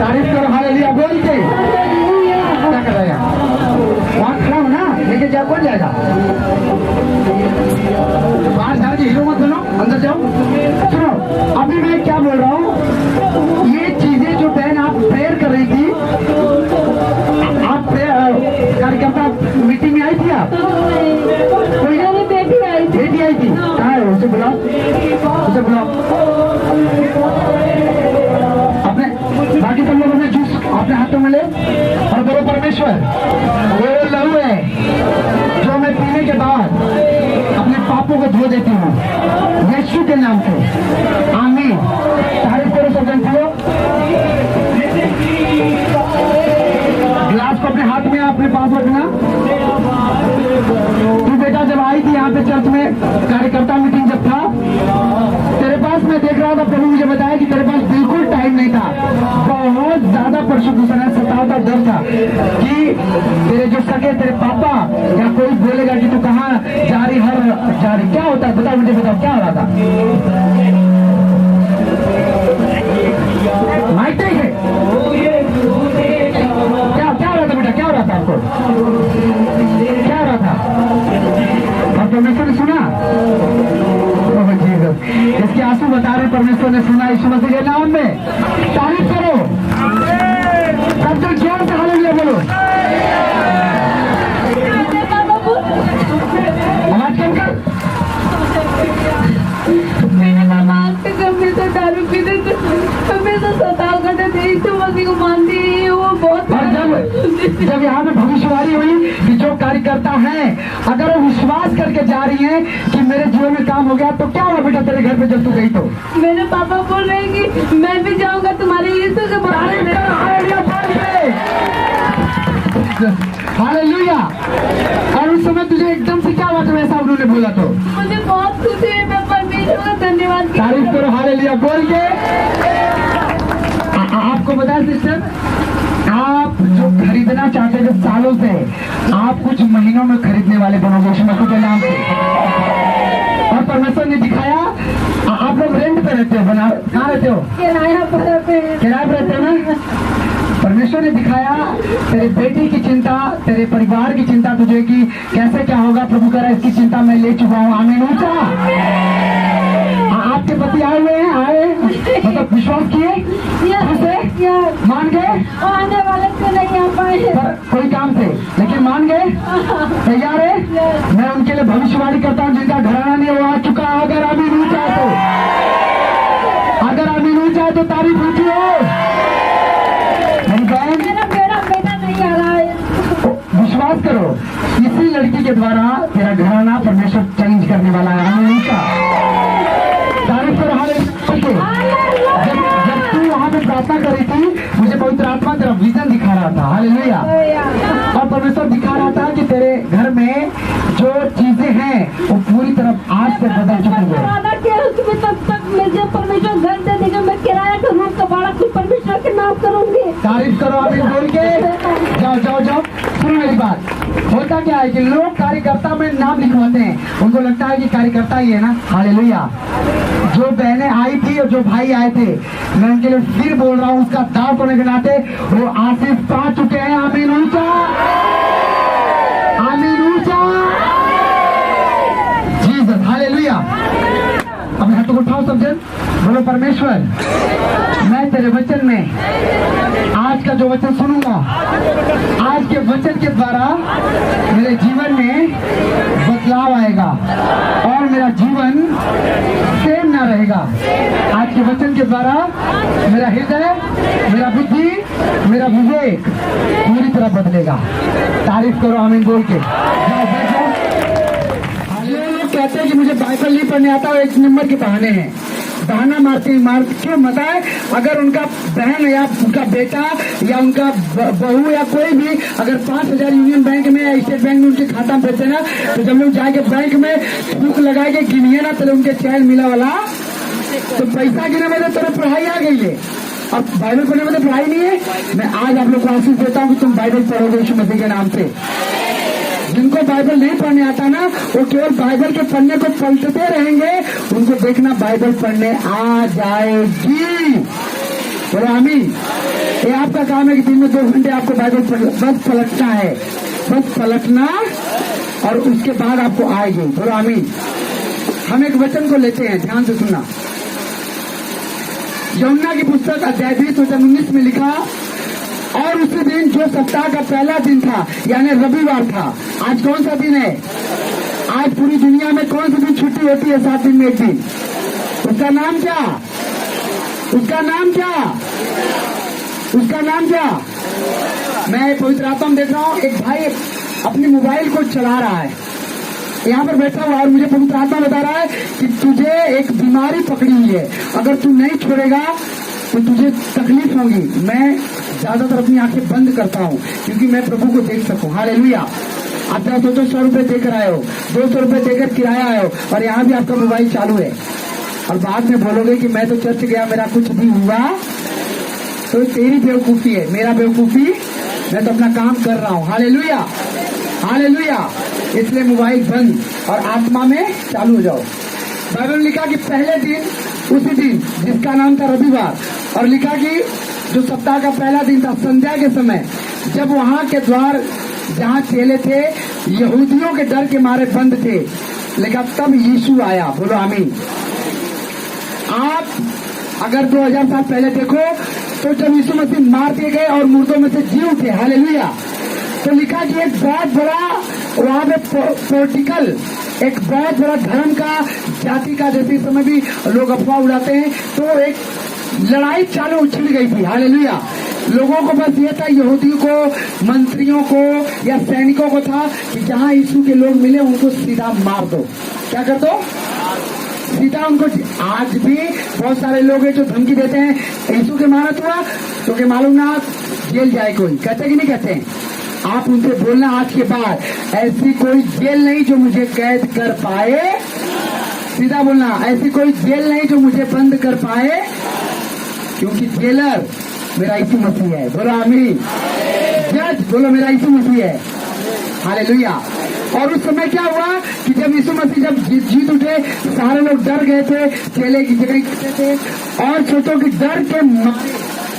तारीफ करो, हालेलुया बोल के। क्या कर रहे हैं वहाँ खड़ा हो ना, लेके जाओ, कौन जाएगा? बाहर जाके हीरो मत बनो, अंदर जाओ। सुनो अभी मैं क्या बोल रहा हूँ, ये चीजें जो बहन आप प्रेयर कर रही थी, आप कार्यकर्ता मीटिंग में आई थी, आप कोई बेटी आई थी, कहाँ है उसे बुलाओ, उसे बुलाओ। अपने बाकी सब लोग अपने जूस अपने हाथों में ले और बोलो परमेश्वर वो लहू है जो मैं पीने के बाद अपने पापों को धो देती हूँ यीशु के नाम से। आमीन। तारीफ करो सब जन। गिलास को अपने हाथ में अपने पास रखना। तू बेटा जब आई थी यहाँ पे चर्च में, कार्यकर्ता मीटिंग जब था, तेरे पास मैं देख रहा था, प्रभु मुझे बताया कि तेरे पास बिल्कुल टाइम नहीं था, बहुत ज्यादा परसेक्यूशन है, सतावता डर था कि तेरे जो सके तेरे पापा या कोई बोलेगा कि तू कहाँ जा रही, हर जा रही, क्या होता है बताओ, मुझे बताओ क्या हो रहा था? माइक नहीं है, क्या हो रहा था बेटा, क्या हो रहा था आपको, क्या हो रहा था? और परमेश्वर ने सुना, इसके आंसू बता रहे परमेश्वर ने सुना यीशु मसीह के नाम में। तारीफ करो सब जो जोर से हालेलुया बोलो। आवाज कम कर। मेरे मामा जब मैं तो दारू पीते थे, हमें तो सताव करते थे, यीशु मसीह को मानती है, वो बहुत। जब यहाँ पे भविष्यवाणी हुई कि जो कार्यकर्ता हैं अगर वो विश्वास करके जा रही हैं कि मेरे जीवन में काम हो गया, तो क्या हुआ बेटा तेरे घर पे जब तू गई तो? मेरे पापा बोल रहे हैं कि मैं भी जाऊंगा तुम्हारे यीशु के बारे में। हालेलुया। और उस समय तुझे एकदम से क्या हुआ जब ऐसा उन्होंने बोला तो? मुझे बहुत खुशी है, मैं परमेश्वर का धन्यवाद। तारीफ करो हालेलुया बोल के। आपको बताया सिस्टर, आप जो खरीदना चाहते थे सालों से, आप कुछ महीनों में खरीदने वाले बनोगे यीशु मसीह के नाम से। और परमेश्वर ने दिखाया, आप लोग रेंट पे रहते हो, बना कहाँ रहते हो? किराया पर रहते हो ना? परमेश्वर ने दिखाया तेरे बेटी की चिंता, तेरे परिवार की चिंता तुझे कि कैसे क्या होगा, प्रभु कह रहा है इसकी चिंता मैं ले चुका हूँ। आमीन। ऊंचा आप आपके पति आए हुए हैं, आए मतलब विश्वास किए, मान गए, आने वाले से नहीं आ पाए। पर कोई काम से, लेकिन मान गए, तैयार है। मैं उनके लिए भविष्यवाणी करता हूँ जिनका घराना नहीं वो आ चुका। अगर अभी नहीं चाहे तो, अगर अभी नहीं चाहे तो तारीफ ऊंची हो। मेरा बेटा नहीं आ रहा है। विश्वास करो, इसी लड़की के द्वारा तेरा घराना परमेश्वर चेंज करने वाला है। हमेशा तारीफ करो। जब तू वहां पे प्रार्थना कर रही थी, मुझे पवित्र आत्मा तेरा विजन दिखा रहा था। हालेलुया। और परमेश्वर दिखा रहा था कि तेरे घर में जो चीजें हैं वो पूरी तरह आज से बदल चुकी है। तब तक मुझे परमेश्वर घर दे देगा, मैं किराया का रूम का भाड़ा खुद परमेश्वर के नाम करूंगी। तारीफ करो अभी बोल के। जाओ जाओ जाओ, सुनो मेरी बात। होता क्या है कि लोग कार्यकर्ता में नाम लिखवाते हैं, उनको लगता है कि कार्यकर्ता ही है ना। हालेलुया। जो बहनें आई थी और जो भाई आए थे, मैं उनके लिए फिर बोल रहा हूँ, उसका दाव करने के नाते वो आशीष पा चुके हैं। आमीन ऊंचा, आमीन ऊंचा। Jesus, hallelujah. अब हाथों को उठाओ सब जन, बोलो परमेश्वर, मैं तेरे वचन में आज का जो वचन सुनूंगा, आज के वचन के द्वारा मेरे जीवन में बदलाव आएगा और मेरा जीवन सेम ना रहेगा। आज के वचन के द्वारा मेरा हृदय, मेरा बुद्धि, मेरा विवेक पूरी तरह बदलेगा। तारीफ करो आमीन बोल के। जाओ बैठो। लोग कहते हैं कि मुझे बाइबल नहीं पढ़ने आता, और एक नंबर के बहाने हैं, बहाना मारते क्यों मत है। अगर उनका बहन या उनका बेटा या उनका बहू या कोई भी अगर 5,000 यूनियन बैंक में या स्टेट बैंक में उनके खाता में पैसे ना, तो जब लोग जाके बैंक में थूक लगाए के गिनिए ना, तो उनके चैन मिला वाला, तो पैसा गिने में तो तेरे पढ़ाई आ गई है। अब बाइबल पढ़ने में तो पढ़ाई नहीं है। मैं आज आप लोग को आशीष देता हूँ कि तुम बाइबल पढ़ोगे यीशु मसीह के नाम से। जिनको बाइबल नहीं पढ़ने आता ना, वो केवल बाइबल के पन्ने को पलटते रहेंगे, उनको देखना बाइबल पढ़ने आ जाएगी। बोलो आमीन। ये आपका काम है कि दिन में 2 घंटे आपको बाइबल बस पलटना है, बस पलटना, और उसके बाद आपको आएगी। बोलो आमीन। हम एक वचन को लेते हैं, ध्यान से सुनना। यूहन्ना की पुस्तक अध्याय 20 वचन 19 में लिखा, और उसी दिन जो सप्ताह का पहला दिन था, यानी रविवार था। आज कौन सा दिन है? आज पूरी दुनिया में कौन सा दिन छुट्टी होती है? 7 दिन में एक दिन। उसका नाम क्या? उसका नाम क्या? उसका नाम क्या? मैं पवित्र आत्मा में देख रहा हूँ, एक भाई अपनी मोबाइल को चला रहा है, यहाँ पर बैठा हुआ, और मुझे पवित्र आत्मा बता रहा है कि तुझे एक बीमारी पकड़ी हुई है, अगर तू नहीं छोड़ेगा तो तुझे तकलीफ होगी। मैं ज्यादातर अपनी आंखें बंद करता हूँ क्योंकि मैं प्रभु को देख सकूं। हालेलुया। आप जरा सोचो, 100 रुपए देकर आए हो, 200 रुपए देकर किराया आए हो, और यहाँ भी आपका मोबाइल चालू है, और बाद में बोलोगे कि मैं तो चर्च गया, मेरा कुछ भी हुआ, तो तेरी बेवकूफी है, मेरा बेवकूफी, मैं तो अपना काम कर रहा हूँ। Hallelujah, hallelujah. इसलिए मोबाइल बंद और आत्मा में चालू हो जाओ। बाइबल में लिखा कि पहले दिन, उसी दिन जिसका नाम था रविवार, और लिखा कि जो सप्ताह का पहला दिन था, संध्या के समय, जब वहां के द्वार जहां चेले थे यहूदियों के डर के मारे बंद थे, लिखा तब यीशु आया। बोलो आमीन। आप अगर 2000 साल पहले देखो तो जब यीशु मसीह मार दिए गए और मुर्दों में से जी उठे, हालेलुया, तो लिखा कि एक बहुत बड़ा वहां पे पॉलिटिकल, एक बहुत बड़ा धर्म का, जाति का, जैसे समय भी लोग अफवाह उड़ाते हैं, तो एक लड़ाई चालू छिड़ गई थी। हालेलुया। लोगों को बस ये था, यहूदियों को, मंत्रियों को या सैनिकों को था कि जहां यीशु के लोग मिले उनको सीधा मार दो। क्या कर दो? सीधा उनको। आज भी बहुत सारे लोग हैं जो धमकी देते हैं, यीशु के मारत हुआ तो के मालूम ना जेल जाए कोई, कहते कि नहीं कहते? आप उनसे बोलना आज के बाद, ऐसी कोई जेल नहीं जो मुझे कैद कर पाए। सीधा बोलना, ऐसी कोई जेल नहीं जो मुझे बंद कर पाए, क्योंकि जेलर मेरा यीशु मसीह है। बोलो आमीन। जज बोलो मेरा यीशु मसीह है। हालेलुया। और उस समय क्या हुआ कि जब यीशु मसीह जब जीत उठे, सारे लोग डर गए थे, चेले की जगह इकट्ठे थे, और सोचो कि डर के मारे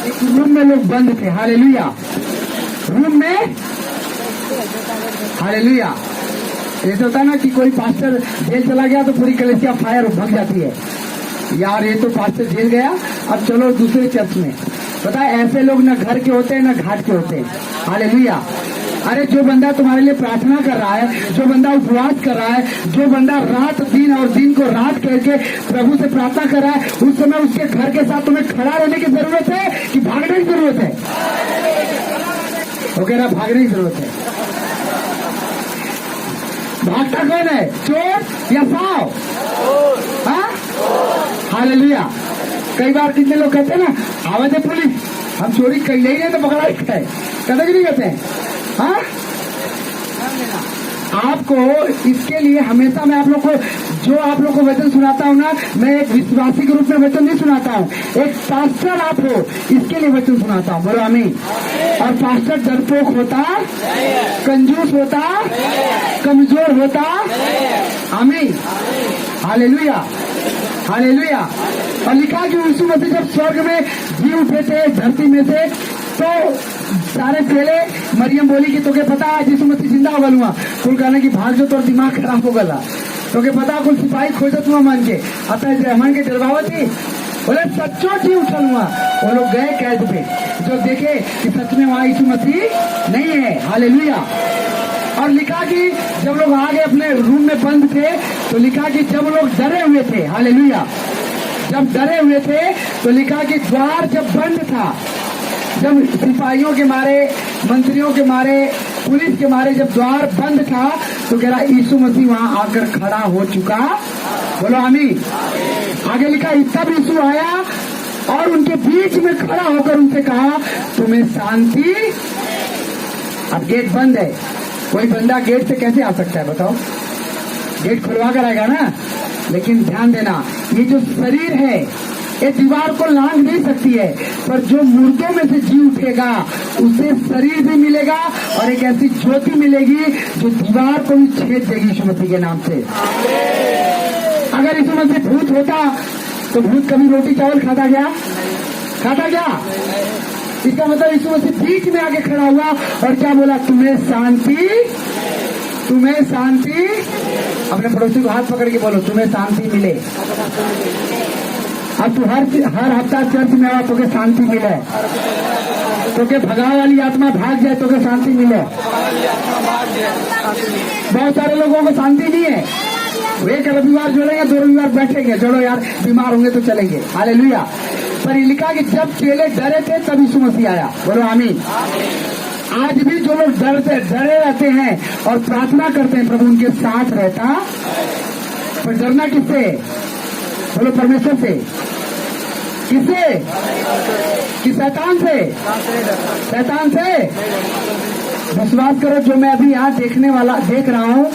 एक रूम में लोग बंद थे। हालेलुया। रूम में, हालेलुया। ऐसा होता है ना कि कोई पास्टर जेल चला गया तो पूरी कलीसिया फायर भग जाती है, यार ये तो पास्टर जेल गया, अब चलो दूसरे चर्च में। पता है ऐसे लोग ना घर के होते हैं ना घाट के होते हैं। हालेलुया। अरे जो बंदा तुम्हारे लिए प्रार्थना कर रहा है, जो बंदा उपवास कर रहा है, जो बंदा रात दिन और दिन को रात कह के प्रभु से प्रार्थना कर रहा है, उस समय उसके घर के साथ तुम्हें खड़ा रहने की जरूरत है कि भागने की जरूरत है? वो कह रहा भागने की जरूरत है। भागता कौन है, चोर या सांप? हाँ, हालेलुया। कई बार कितने लोग कहते हैं ना, आवाज है पुलिस, हम चोरी कर ले रहे तो पकड़ा है, कहते कि नहीं कहते हैं? हाँ, आपको इसके लिए हमेशा मैं आप लोग को जो आप लोग को वचन सुनाता हूँ ना, मैं एक विश्वासी के रूप में वचन नहीं सुनाता हूँ, एक पास्टर आप हो इसके लिए वचन सुनाता हूँ। बोलो आमीन। और पास्टर डरपोक होता, कंजूस होता, कमजोर होता। आमीन, हालेलुया, हालेलुया। और लिखा कि यीशु मसीह जब स्वर्ग में जी उठे थे धरती में से, तो सारे चेले, मरियम बोली कि तोके पता है यीशु मसीह जिंदा हो गलुआ। कुल कहने की भाग जो तोर दिमाग खराब हो गला, तोके पता कुल सिपाही खोजत हुआ मान के अतः रहमान के डरवावत थी। बोले सच्चो जी उठल हुआ। वो लोग गए कैद पे, जो देखे कि सच में वहां यीशु मसीह नहीं है। हालेलुया। और लिखा कि जब लोग आगे अपने रूम में बंद थे, तो लिखा कि जब लोग डरे हुए थे, हालेलुया, जब डरे हुए थे तो लिखा कि द्वार जब बंद था, जब सिपाहियों के मारे, मंत्रियों के मारे, पुलिस के मारे जब द्वार बंद था, तो कह रहा यीशु मसीह वहां आकर खड़ा हो चुका। बोलो आमीन। आगे लिखा तब यीशु आया और उनके बीच में खड़ा होकर उनसे कहा तुम्हें शांति। अब गेट बंद है, कोई बंदा गेट से कैसे आ सकता है बताओ? गेट खुलवा कर आएगा ना। लेकिन ध्यान देना, ये जो शरीर है ये दीवार को लांघ नहीं सकती है, पर जो मुर्दों में से जी उठेगा उसे शरीर भी मिलेगा और एक ऐसी ज्योति मिलेगी जो दीवार को भी छेद देगी यीशु मसीह के नाम से। अगर यीशु मसीह भूत होता तो भूत कभी रोटी चावल खाता क्या? खाता क्या? इसका मतलब यीशु मसीह बीच में आके खड़ा हुआ और क्या बोला? तुम्हें शांति, तुम्हें शांति। अपने पड़ोसी को हाथ पकड़ के बोलो तुम्हें शांति मिले। अब तू हर हफ्ता चर्च में आओ तो के शांति मिले, तो के भगा वाली आत्मा भाग जाए तो के शांति मिले। बहुत सारे लोगों को शांति नहीं है, वो एक रविवार जोड़ेंगे, 2 रविवार बैठेंगे, चलो यार बीमार होंगे तो चलेंगे। हालेलुया। पर ये लिखा कि जब चेले डरे थे तब यीशु मसीह आया। बोलो आमीन। आज भी जो लोग डरे रहते हैं और प्रार्थना करते हैं प्रभु उनके साथ रहता। पर डरना किससे? बोलो परमेश्वर से। किससे? कि शैतान से? शैतान से। विश्वास करो, जो मैं अभी यहाँ देख रहा हूँ,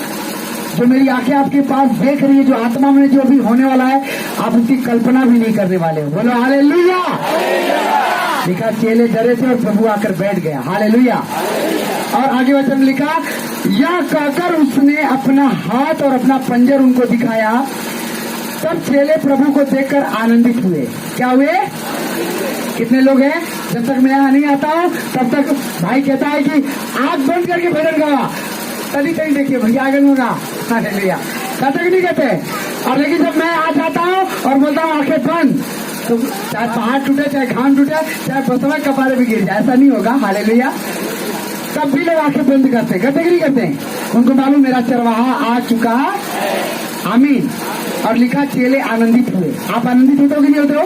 जो मेरी आंखें आपके पास देख रही है, जो आत्मा में जो भी होने वाला है, आप उसकी कल्पना भी नहीं करने वाले हो। बोलो हालेलुया। लिखा चेले डरे थे और प्रभु आकर बैठ गया। हालेलुया। और आगे वचन लिखा, यह कहकर उसने अपना हाथ और अपना पंजर उनको दिखाया। तब चेले प्रभु को देखकर आनंदित हुए। क्या हुए? कितने लोग हैं? जब तक मैं यहाँ नहीं आता हूँ तब तक भाई कहता है कि आग बंद करके भजन गावा, तभी कहीं देखिए भैया आगे होगा। हालेलुया। कहते कि नहीं कहते? और लेकिन जब मैं आ जाता हूँ और बोलता हूँ आंखें बंद, तो चाहे पहाड़ टूटे, चाहे घाम टूटे, चाहे बसवा कपारे भी गिर जाए, ऐसा नहीं होगा। हालेलुया। तब भी लोग आंखें बंद करते कि नहीं करते? उनको मालूम मेरा चरवाहा आ चुका। आमीन। और लिखा चेले आनंदित हुए। आप आनंदित होते हो कि नहीं होते हो?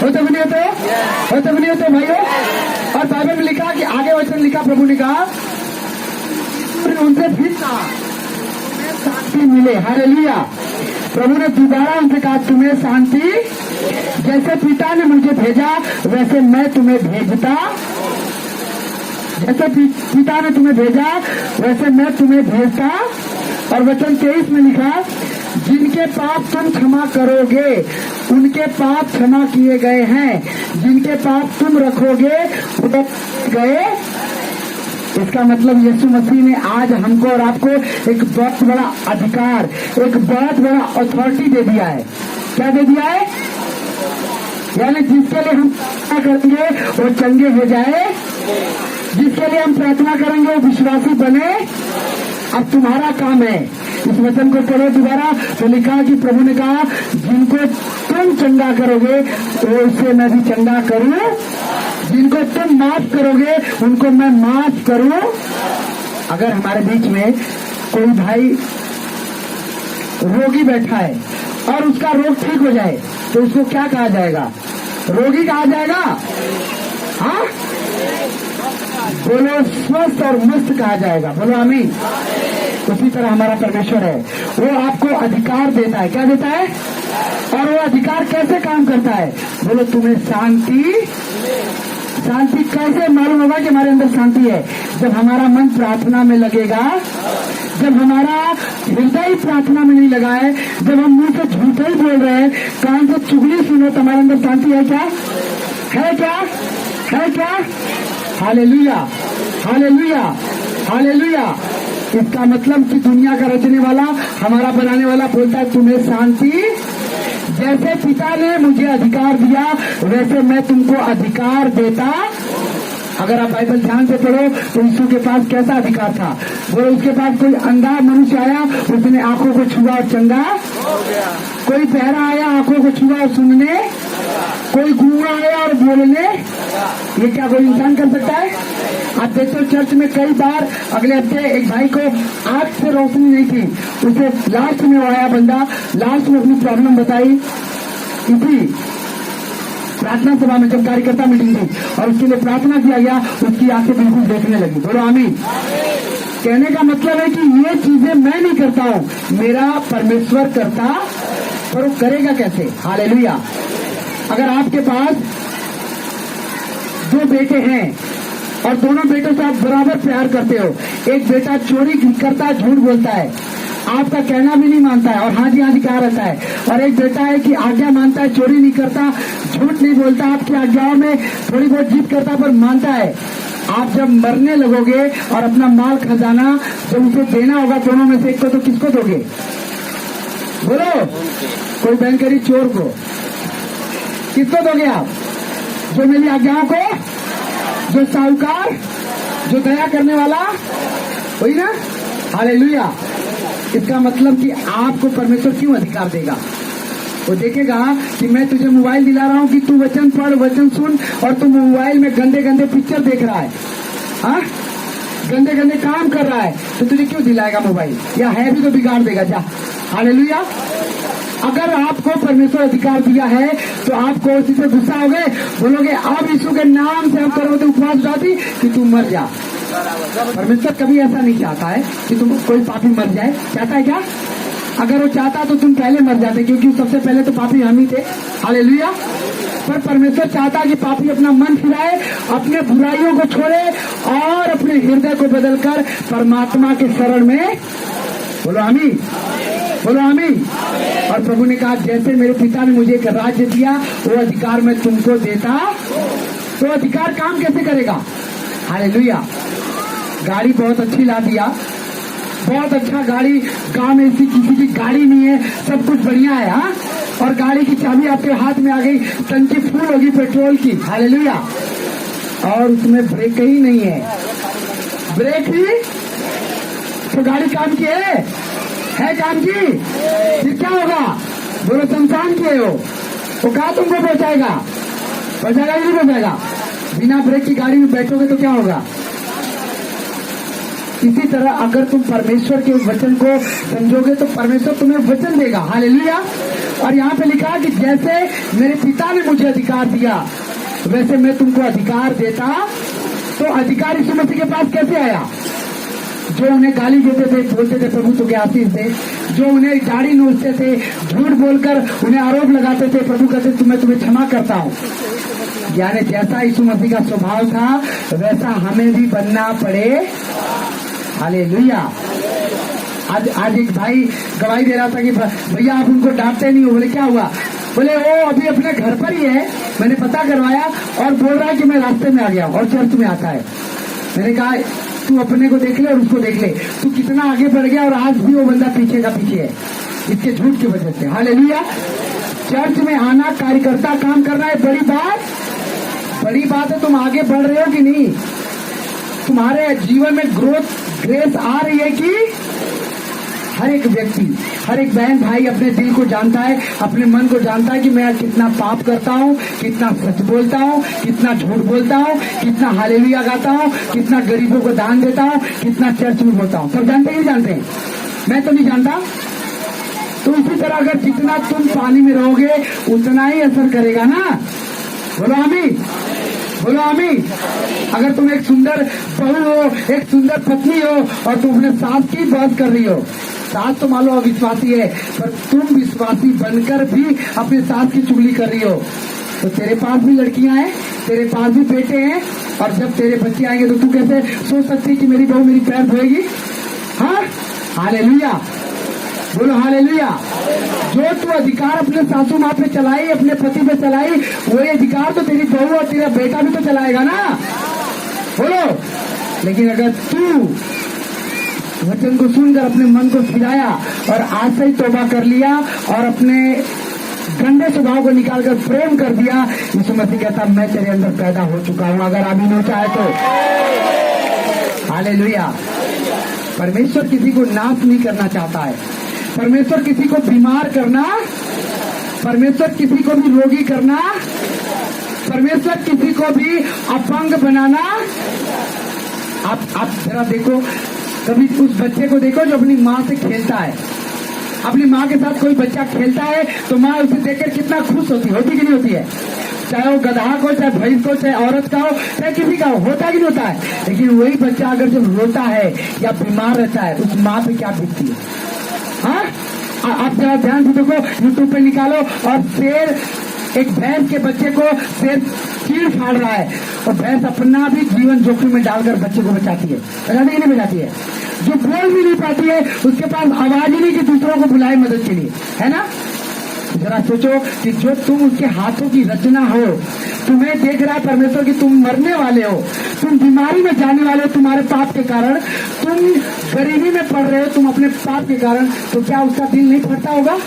होते भी नहीं होते हो? होते भी नहीं होते भाइयों? और बाइबल में लिखा कि आगे वचन लिखा, प्रभु ने कहा उनसे फिर शांति मिले। हालेलुया। प्रभु ने दोबारा उनसे कहा तुम्हें शांति। जैसे पिता ने मुझे भेजा वैसे मैं तुम्हें भेजता। जैसे पिता ने तुम्हें भेजा वैसे मैं तुम्हें भेजता। और वचन 23 में लिखा, जिनके पाप तुम क्षमा करोगे उनके पाप क्षमा किए गए हैं, जिनके पाप तुम रखोगे उधर गए। इसका मतलब यीशु मसीह ने आज हमको और आपको एक बहुत बड़ा अधिकार, एक बहुत बड़ा अथॉरिटी दे दिया है। क्या दे दिया है? यानी जिसके लिए हम प्रार्थना करेंगे वो चंगे हो जाए, जिसके लिए हम प्रार्थना करेंगे वो विश्वासी बने। अब तुम्हारा काम है इस वचन को पढ़ो दोबारा। तो लिखा कि प्रभु ने कहा जिनको तुम चंगा करोगे उससे मैं भी चंगा करूं, जिनको तुम माफ करोगे उनको मैं माफ करूं। अगर हमारे बीच में कोई भाई रोगी बैठा है और उसका रोग ठीक हो जाए तो उसको क्या कहा जाएगा? रोगी कहा जाएगा? हाँ, बोलो स्वस्थ और मुक्त कहा जाएगा। बोलो आमीन। उसी तरह हमारा परमेश्वर है, वो आपको अधिकार देता है। क्या देता है? और वो अधिकार कैसे काम करता है? बोलो तुम्हें शांति। शांति कैसे मालूम होगा कि हमारे अंदर शांति है? जब हमारा मन प्रार्थना में लगेगा, जब हमारा हृदय प्रार्थना में नहीं लगा है, जब हम मुंह से झूठे ही बोल रहे हैं, कान से चुगली सुनो, तो हमारे अंदर शांति है क्या? है क्या? है क्या? Hallelujah, hallelujah, hallelujah. इसका मतलब कि दुनिया का रचने वाला, हमारा बनाने वाला बोलता है तुम्हें शांति। जैसे पिता ने मुझे अधिकार दिया वैसे मैं तुमको अधिकार देता। अगर आप बाइबल ध्यान से पढ़ो तो यीशु के पास कैसा अधिकार था? वो उसके पास कोई अंधा मनुष्य आया, उसने आंखों को छुआ और चंगा। कोई बहरा आया, आंखों को छुआ और सुनने। कोई गूंगा आया और बोलने। ये क्या कोई इंसान कर सकता है? आप देखते हो चर्च में कई बार, अगले हफ्ते एक भाई को आंख से रोशनी नहीं थी, उसे लास्ट में आया बंदा, लास्ट में अपनी प्रॉब्लम बताई। इसी प्रार्थना सभा में जब कार्यकर्ता मीटिंग थी और उसके लिए प्रार्थना किया गया, उसकी आंखें बिल्कुल देखने लगी। बोलो आमीन। कहने का मतलब है कि ये चीजें मैं नहीं करता हूँ, मेरा परमेश्वर करता, पर वो करेगा कैसे? हालेलुया। अगर आपके पास दो बेटे हैं और दोनों बेटों से आप बराबर प्यार करते हो, एक बेटा चोरी करता है, झूठ बोलता है, आपका कहना भी नहीं मानता है और हाँ जी कहा रहता है, और एक बेटा है कि आज्ञा मानता है, चोरी नहीं करता, झूठ नहीं बोलता, आपकी आज्ञाओं में थोड़ी बहुत जिद करता पर मानता है। आप जब मरने लगोगे और अपना माल खजाना जब उसे देना होगा, दोनों में से एक को, तो किसको दोगे? बोलो। कोई बैंकरी चोर को। किसको दोगे आप? जो मेरी आज्ञाओं को, जो साहूकार, जो दया करने वाला, वही ना। हालेलुया। इसका मतलब कि आपको परमेश्वर क्यों अधिकार देगा? वो देखेगा कि मैं तुझे मोबाइल दिला रहा हूं कि तू वचन पढ़, वचन सुन, और तू मोबाइल में गंदे गंदे पिक्चर देख रहा है, हाँ, गंदे गंदे काम कर रहा है, तो तुझे क्यों दिलाएगा मोबाइल? या है भी तो बिगाड़ देगा जा। हालेलुया। अगर आपको परमेश्वर अधिकार दिया है तो आपको उसी से गुस्सा हो गए, बोलोगे अब यीशु के नाम से हम करोगे उपवास जाती कि तू मर जा। परमेश्वर कभी ऐसा नहीं चाहता है कि तुम कोई पापी मर जाए। चाहता है क्या? अगर वो चाहता तो तुम पहले मर जाते, क्योंकि सबसे पहले तो पापी हम ही थे। हालेलुया। पर परमेश्वर चाहता कि पापी अपना मन फिराए, अपने बुराइयों को छोड़े और अपने हृदय को बदलकर परमात्मा के शरण में, बोलो आमीन, बोलो आमीन। और प्रभु ने कहा जैसे मेरे पिता ने मुझे एक राज्य दिया, वो अधिकार मैं तुमको देता। तो अधिकार काम कैसे करेगा? हालेलुया। गाड़ी बहुत अच्छी ला दिया, बहुत अच्छा गाड़ी, गांव में ऐसी किसी की गाड़ी नहीं है, सब कुछ बढ़िया है, हाँ। और गाड़ी की चाबी आपके हाथ में आ गई, टंकी फुल होगी पेट्रोल की। हालेलुया। और उसमें ब्रेक ही नहीं है, ब्रेक ही, तो गाड़ी काम की है काम की, फिर क्या होगा? बोलो शमशान की है वो कहा तुमको पहुंचाएगा? पहुंचाएगा कि नहीं पहुंचाएगा? बिना ब्रेक की गाड़ी में बैठोगे तो क्या होगा? इसी तरह अगर तुम परमेश्वर के वचन को समझोगे तो परमेश्वर तुम्हें वचन देगा। हालेलुया। और यहाँ पे लिखा कि जैसे मेरे पिता ने मुझे अधिकार दिया वैसे मैं तुमको अधिकार देता। तो अधिकार यीशु मसीह के पास कैसे आया? जो उन्हें गाली देते थे, बोलते थे प्रभु तुझे आशीष दे, जो उन्हें दाढ़ी नोचते थे, झूठ बोलकर उन्हें आरोप लगाते थे, प्रभु कहते तुम्हें क्षमा करता हूँ। यानी जैसा यीशु मसीह का स्वभाव था वैसा हमें भी बनना पड़े। हालेलुया। आज एक भाई गवाही दे रहा था कि भैया आप उनको डांटते नहीं हो। बोले क्या हुआ? बोले वो अभी अपने घर पर ही है, मैंने पता करवाया और बोल रहा है कि मैं रास्ते में आ गया और चर्च में आता है। मैंने कहा तू अपने को देख ले और उसको देख ले, तू कितना आगे बढ़ गया और आज भी वो बंदा पीछे का पीछे है इसके झूठ की वजह से। हालेलुया। चर्च में आना, कार्यकर्ता काम करना है बड़ी बात है। तुम आगे बढ़ रहे हो कि नहीं? तुम्हारे जीवन में ग्रोथ, ग्रेस आ रही है कि? हर एक व्यक्ति, हर एक बहन भाई अपने दिल को जानता है, अपने मन को जानता है कि मैं कितना पाप करता हूँ, कितना सच बोलता हूँ, कितना झूठ बोलता हूँ, कितना हालेलुया गाता हूँ, कितना गरीबों को दान देता हूँ, कितना चर्च में बोलता हूँ। सब जानते ही जानते हैं, मैं तो नहीं जानता। तो इसी तरह अगर जितना तुम पानी में रहोगे उतना ही असर करेगा ना। बोलो आमीन, बोलो आमीन। अगर तुम एक सुंदर बहू हो, एक सुंदर पत्नी हो और तुम अपने सास की बात कर रही हो, सास तो मान लो अविश्वासी है, पर तुम विश्वासी बनकर भी अपने सास की चुगली कर रही हो, तो तेरे पास भी लड़कियां हैं, तेरे पास भी बेटे हैं, और जब तेरे बच्चे आएंगे तो तू कैसे सोच सकती कि मेरी बहू मेरी पैर धोएगी? हाँ, हालेलुया, बोलो हालेलुया। जो तू अधिकार अपने सासू माँ पे चलाई, अपने पति पे चलाई, वही अधिकार तो तेरी बहू और तेरा बेटा भी तो चलाएगा ना। बोलो। लेकिन अगर तू वचन को सुनकर अपने मन को फिराया और आज से ही तौबा कर लिया और अपने गंदे स्वभाव को निकालकर प्रेम कर दिया, यीशु मसीह कहता मैं तेरे अंदर पैदा हो चुका हूं। अगर आमीन हो चाहे तो हालेलुया। परमेश्वर किसी को नाश नहीं करना चाहता है, परमेश्वर किसी को बीमार करना, परमेश्वर किसी को भी रोगी करना, परमेश्वर किसी को भी अपंग बनाना। आप जरा देखो, कभी उस बच्चे को देखो जो अपनी माँ से खेलता है, अपनी माँ के साथ कोई बच्चा खेलता है तो माँ उसे देखकर कितना खुश होती कि नहीं होती है? चाहे वो गधा को, चाहे भैंस को, चाहे औरत का हो, चाहे किसी का हो, होता है कि नहीं होता है? लेकिन वही बच्चा अगर जब रोता है या बीमार रहता है, उस माँ पे क्या बीतती है? हाँ, आप जरा ध्यान से देखो, यूट्यूब पे निकालो और शेर, एक भैंस के बच्चे को शेर चीड़ फाड़ रहा है और भैंस अपना भी जीवन जोखिम में डालकर बच्चे को बचाती है। बचाती है नहीं बचाती है? जो बोल भी नहीं पाती है, उसके पास आवाज ही नहीं कि दूसरों को बुलाए मदद के लिए, है ना? जरा सोचो कि जो तुम उसके हाथों की रचना हो, तुम्हें देख रहा है परमेश्वर कि तुम मरने वाले हो, तुम बीमारी में जाने वाले हो तुम्हारे पाप के कारण, तुम गरीबी में पड़ रहे हो तुम अपने पाप के कारण, तो क्या उसका दिल नहीं फटता होगा?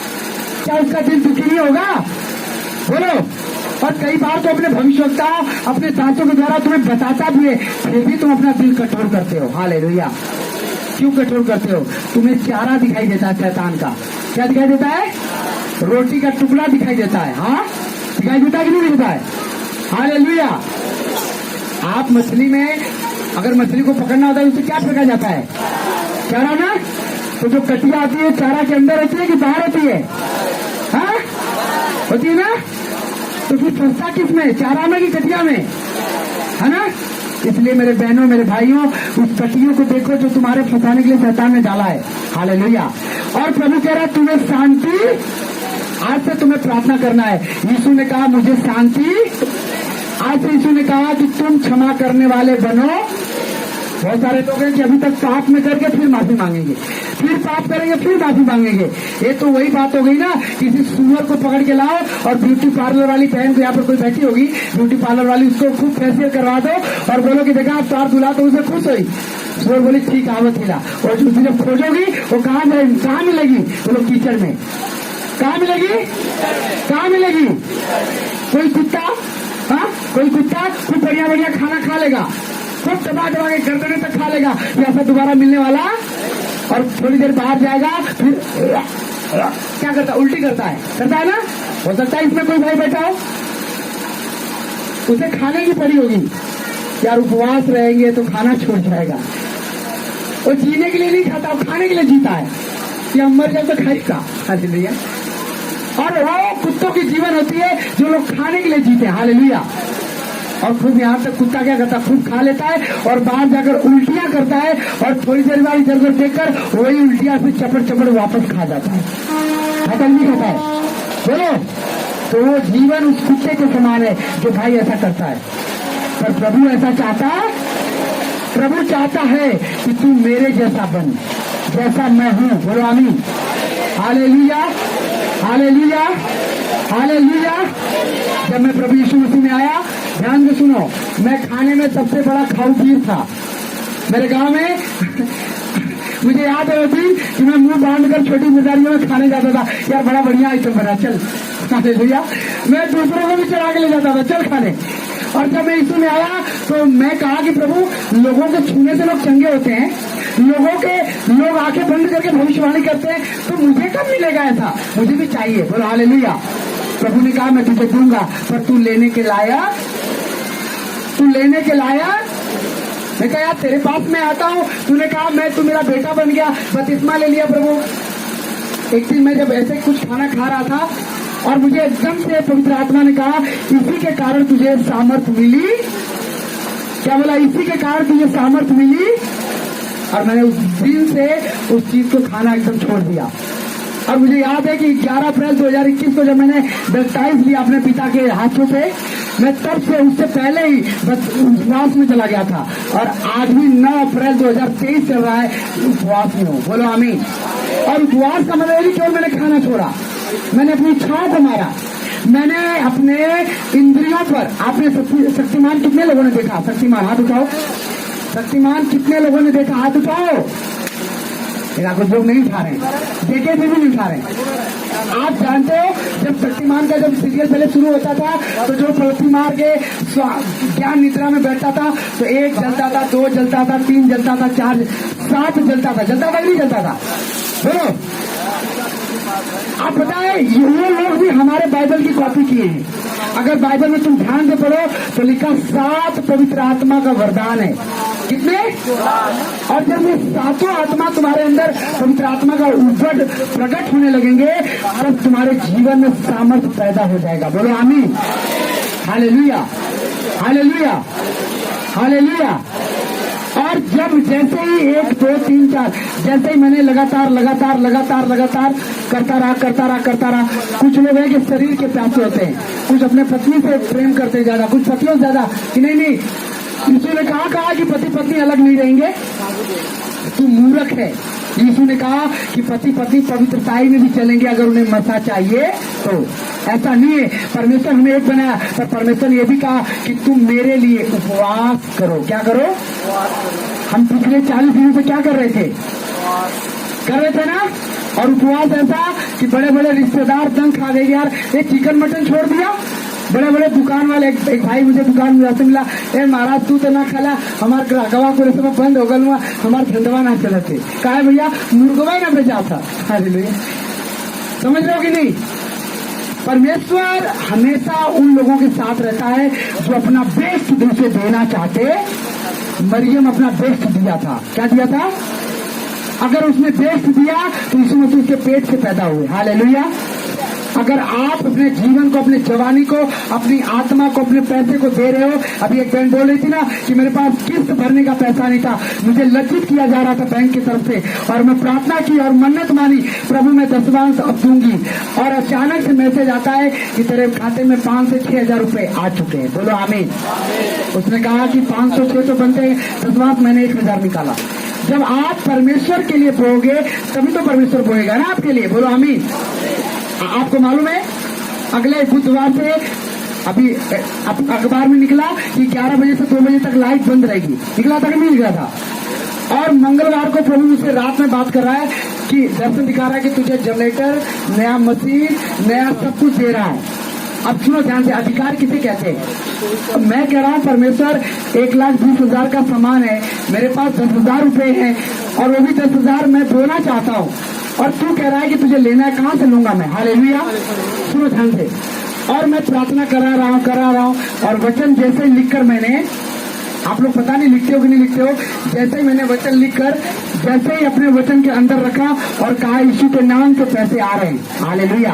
क्या उसका दिल दुखी नहीं होगा? बोलो। और कई बार तो अपने भविष्यवक्ता अपने दांतों के द्वारा तुम्हें बताता भी है, फिर भी तुम अपना दिल कठोर करते हो। हालेलुया। क्यों कठोर करते हो? तुम्हें चारा दिखाई देता है शैतान का। क्या दिखाई देता है? रोटी का टुकड़ा दिखाई देता है। हाँ, दिखाई देता है कि नहीं देता है? हालेलुया। आप मछली में अगर मछली को पकड़ना होता है उसे क्या फेंका जाता है? चारा ना। तो जो कटिया आती है चारा के अंदर होती है कि बाहर होती है? हाँ, होती है ना। तो फिर फंसता किस में? चारा में कि कटिया में? है ना। इसलिए मेरे बहनों, मेरे भाइयों, उस कटियों को देखो जो तुम्हारे फंसाने के लिए शैतान ने डाला है। हालेलुया। और प्रभु कह रहा है तुम्हें शांति, आज से तुम्हें प्रार्थना करना है। यीशु ने कहा मुझे शांति, आज से यीशु ने कहा कि तुम क्षमा करने वाले बनो। बहुत सारे लोग हैं कि अभी तक पाप में करके फिर माफी मांगेंगे, फिर पाप करेंगे फिर माफी मांगेंगे। ये तो वही बात हो गई ना, किसी सुअर को पकड़ के लाओ और ब्यूटी पार्लर वाली बहन को, यहाँ पर कोई बैठी होगी ब्यूटी पार्लर वाली, उसको खूब फेशियल करवा दो और बोलो कि देखा आप चार दुला, तो उसे खुश हुई। सुअर बोली ठीक आवत हिला, और उसे जब खोजोगी वो कहाँ मिलेगी? बोलो कीचड़ में। कहाँ मिलेगी? कहाँ मिलेगी? कोई कुत्ता, हाँ, कोई कुत्ता खूब बढ़िया बढ़िया खाना खा लेगा, खूब दबा दबा के गर्दने तक खा लेगा, ऐसा दोबारा मिलने वाला, और थोड़ी देर बाहर जाएगा फिर क्या करता है? उल्टी करता है ना। हो सकता है इसमें कोई भाई बैठा हो, उसे खाने की पड़ी होगी, यार उपवास रहेंगे तो खाना छोड़ जाएगा। वो जीने के लिए नहीं खाता, वो खाने के लिए जीता है, या मर जाए तो खाएगा। हालेलुया। और वो कुत्तों की जीवन होती है जो लोग खाने के लिए जीते हैं। हालेलुया। और खूब यहाँ तक कुत्ता क्या करता है? खूब खा लेता है और बाहर जाकर उल्टियां करता है, और थोड़ी देर बाद इधर उधर देखकर वही उल्टियां फिर चपड़ चपड़ वापस खा जाता है। खाता नहीं खाता है? बोलो। तो वो जीवन उस कुत्ते के समान है जो भाई ऐसा करता है। पर प्रभु ऐसा चाहता है, प्रभु चाहता है कि तू मेरे जैसा बन, जैसा मैं हूँ। बोलो आमीन। Hallelujah, hallelujah, hallelujah. जब मैं प्रभु यीशु मसीह में आया, ध्यान से सुनो, मैं खाने में सबसे बड़ा खाऊपीर था मेरे गांव में। मुझे याद है वो दिन कि मैं मुंह बांधकर छोटी बाजारियों में खाने जाता था, यार बड़ा बढ़िया आइटम बना, चल। हालेलुया। मैं दूसरों को भी चढ़ा के ले जाता था, चल खाने। और जब मैं यीशु में आया तो मैं कहा कि प्रभु, लोगों को छूने से लोग चंगे होते हैं, लोग आंखें बंद करके भविष्यवाणी करते हैं, तो मुझे कब मिलेगा ऐसा? मुझे भी चाहिए। बोलो हालेलुया। प्रभु ने कहा मैं तुझे दूंगा, पर तू लेने के लायक। मैं कहा यार तेरे पास मैं आता हूँ, तूने कहा तू मेरा बेटा बन गया, बपतिस्मा ले लिया प्रभु। एक दिन मैं जब ऐसे कुछ खाना खा रहा था और मुझे एकदम से पवित्र आत्मा ने कहा इसी के कारण तुझे सामर्थ मिली। क्या बोला? इसी के कारण तुझे सामर्थ मिली। और मैंने उस दिन से उस चीज को खाना एकदम छोड़ दिया। और मुझे याद है कि 11 अप्रैल 2021 को जब मैंने बैप्टाइज लिया अपने पिता के हाथों से, मैं तब से उससे पहले ही बस उपवास में चला गया था। और आज भी 9 अप्रैल 2023 चल रहा है, उपवास में हूँ। बोलो आमीन। और उपवास का मतलब केवल मैंने खाना छोड़ा, मैंने अपनी इच्छाओं को मारा, मैंने अपने इंद्रियों पर। आपने शक्तिमान कितने लोगों ने देखा? शक्तिमान हाथ उठाओ। शक्तिमान कितने लोगों ने देखा? हाथ उठाओ। कुछ लोग नहीं उठा रहे, देखे भी नहीं उठा रहे। आप जानते हो जब शक्तिमान का जब सीरियल पहले शुरू होता था तो जो पलटी मार के ज्ञान निद्रा में बैठता था तो 1 जलता था, 2 जलता था, 3 जलता था, 4, 7 जलता था कि नहीं जलता था? बोलो। आप बताएं, ये लोग भी हमारे बाइबल की कॉपी किए हैं। अगर बाइबल में तुम ध्यान से पढ़ो तो लिखा 7 पवित्र आत्मा का वरदान है। कितने? और जब ये 7 आत्मा तुम्हारे अंदर पवित्र आत्मा का उद्भव प्रकट होने लगेंगे तब तुम्हारे जीवन में सामर्थ्य पैदा हो जाएगा। बोलो आमीन। Hallelujah, hallelujah, hallelujah. और जब जैसे ही 1, 2, 3, 4 जैसे ही मैंने लगातार करता रहा। कुछ लोग हैं कि शरीर के प्यासे होते हैं, कुछ अपने पत्नी से प्रेम करते ज्यादा, कुछ पतियों से ज्यादा कि नहीं। यीशु ने कहा कि पति पत्नी अलग नहीं रहेंगे, तू मूर्ख है। यीशु ने कहा कि पति पत्नी पवित्रताई में भी चलेंगे अगर उन्हें मसा चाहिए तो। ऐसा नहीं है, परमेश्वर हमें एक बनाया, पर परमेश्वर ने यह भी कहा कि तुम मेरे लिए उपवास करो। क्या करो? हम पिछले 40 दिनों से क्या कर रहे थे ना? और उपवास ऐसा कि बड़े बड़े रिश्तेदार दंग खा गए यार, ये चिकन मटन छोड़ दिया। बड़े बड़े दुकान वाले, एक भाई मुझे दुकान में से मिला, ए महाराज तू तो ना खाला, हमारे ग्राहकवा को रेस्टोरेंट में बंद हो गल, हमारे धंधवा ना चले थे। कहा भैया मुर्गवा ही ना बेचा था। हालेलुया। समझ रहे हो कि नहीं? परमेश्वर हमेशा उन लोगों के साथ रहता है जो अपना बेस्ट दूसरे देना चाहते। मरियम अपना बेस्ट दिया था। क्या दिया था? अगर उसने बेस्ट दिया तो यीशु मसीह उसके पेट से पैदा हुए। हालेलुया। अगर आप अपने जीवन को, अपने जवानी को, अपनी आत्मा को, अपने पैसे को दे रहे हो। अभी एक बहन बोल रही थी ना कि मेरे पास किस्त भरने का पैसा नहीं था, मुझे लज्जित किया जा रहा था बैंक की तरफ से, और मैं प्रार्थना की और मन्नत मानी प्रभु मैं 10वां अब दूंगी, और अचानक से मैसेज आता है कि तेरे खाते में 5 से 6 हजार रुपए आ चुके हैं। बोलो आमीन। उसने कहा कि 500 600 बनते हैं, 10वां मैंने 1000 निकाला। जब आप परमेश्वर के लिए बोओगे तभी तो परमेश्वर बोएगा ना आपके लिए। बोलो आमीन। आपको मालूम है अगले बुधवार से अभी अखबार में निकला कि 11 बजे से 2 बजे तक लाइट बंद रहेगी। निकला था कि नहीं निकला था? और मंगलवार को प्रभु मुझसे रात में बात कर रहा है कि दर्शन दिखा रहा है कि तुझे जनरेटर, नया मशीन, नया सब कुछ दे रहा है। अब सुनो ध्यान से, अधिकार किसे कहते हैं? मैं कह रहा हूँ परमेश्वर 1,20,000 का सामान है, मेरे पास 10,000 रुपए हैं, और वो भी 10,000 मैं बोना चाहता हूँ, और तू कह रहा है कि तुझे लेना है, कहाँ से लूंगा मैं? हालेलुया। सुनो ध्यान से। और मैं प्रार्थना करा रहा हूँ, और वचन जैसे लिखकर मैंने, आप लोग पता नहीं लिखते हो कि नहीं लिखते हो, जैसे ही मैंने वचन लिखकर जैसे ही अपने वचन के अंदर रखा और कहा यीशु के नाम से पैसे आ रहे हैं। हालेलुया।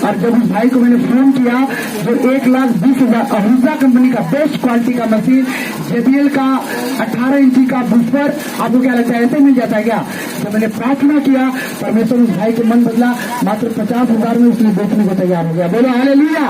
और जब उस भाई को मैंने फोन किया जो 1,20,000 अहूजा कंपनी का बेस्ट क्वालिटी का मशीन, JBL का 18 इंची का बूफर, आपको क्या लगता है ऐसे मिल जाता है क्या? जब मैंने प्रार्थना किया परमेश्वर उस भाई के मन बदला, मात्र 50,000 में उसने बेचने को तैयार हो गया। बोलो हालेलुया।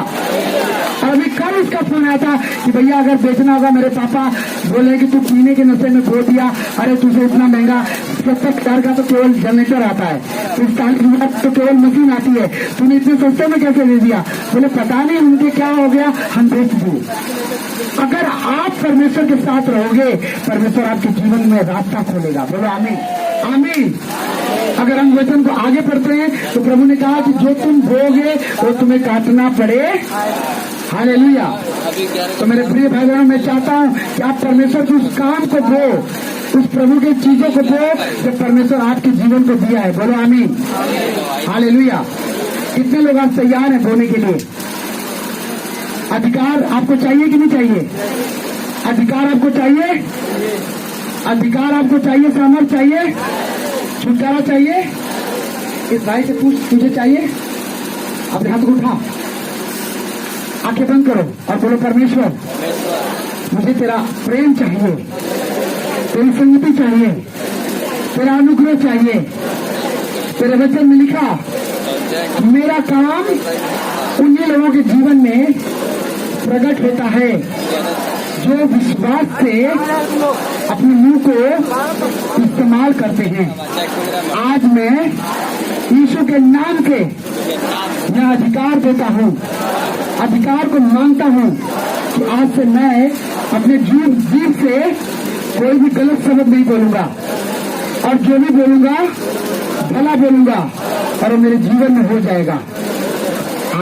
और अभी कल उसका फोन आया था कि भैया अगर बेचना होगा, मेरे पापा बोले कि तू पीने के नशे में खो दिया, अरे तुझे इतना महंगा 70,000 का तो केवल जनरेटर आता है, 45,000 तो केवल मशीन आती है, तूने इतने सस्ते में कैसे दे दिया? बोले पता नहीं उनके क्या हो गया, हम बेच दिए। अगर आप परमेश्वर के साथ रहोगे परमेश्वर आपके जीवन में रास्ता खोलेगा। बोलो आमीन, आमीन। अगर हम वचन को आगे पढ़ते हैं तो प्रभु ने कहा कि जो तुम बोगे वो तुम्हें काटना पड़े। हालेलुया। तो मेरे प्रिय भाई बहनों, मैं चाहता हूं कि आप परमेश्वर के उस काम को बो उस प्रभु के चीजों को दो जो परमेश्वर आपके जीवन को दिया है। बोलो आमीन, हालेलुया। कितने लोग आज तैयार हैं बोने के लिए? अधिकार आपको चाहिए कि नहीं चाहिए? अधिकार आपको चाहिए? अधिकार आपको चाहिए? सामर्थ चाहिए? छुटकारा चाहिए? इस भाई से पूछ, तुझे चाहिए? अपने हाथ को उठा, आंखें बंद करो और बोलो परमेश्वर मुझे तेरा प्रेम चाहिए, तेरी संगति चाहिए, तेरा अनुग्रह चाहिए। तेरे वचन में लिखा मेरा काम उन्हीं लोगों के जीवन में प्रकट होता है जो विश्वास से अपने मुंह को इस्तेमाल करते हैं। आज मैं यीशु के नाम के मैं अधिकार देता हूँ, अधिकार को मांगता हूँ कि आज से मैं अपने जीव से कोई भी गलत शब्द नहीं बोलूंगा और जो भी बोलूंगा भला बोलूंगा और वो मेरे जीवन में हो जाएगा।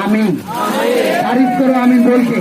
आमीन, तारीफ करो आमीन बोल के।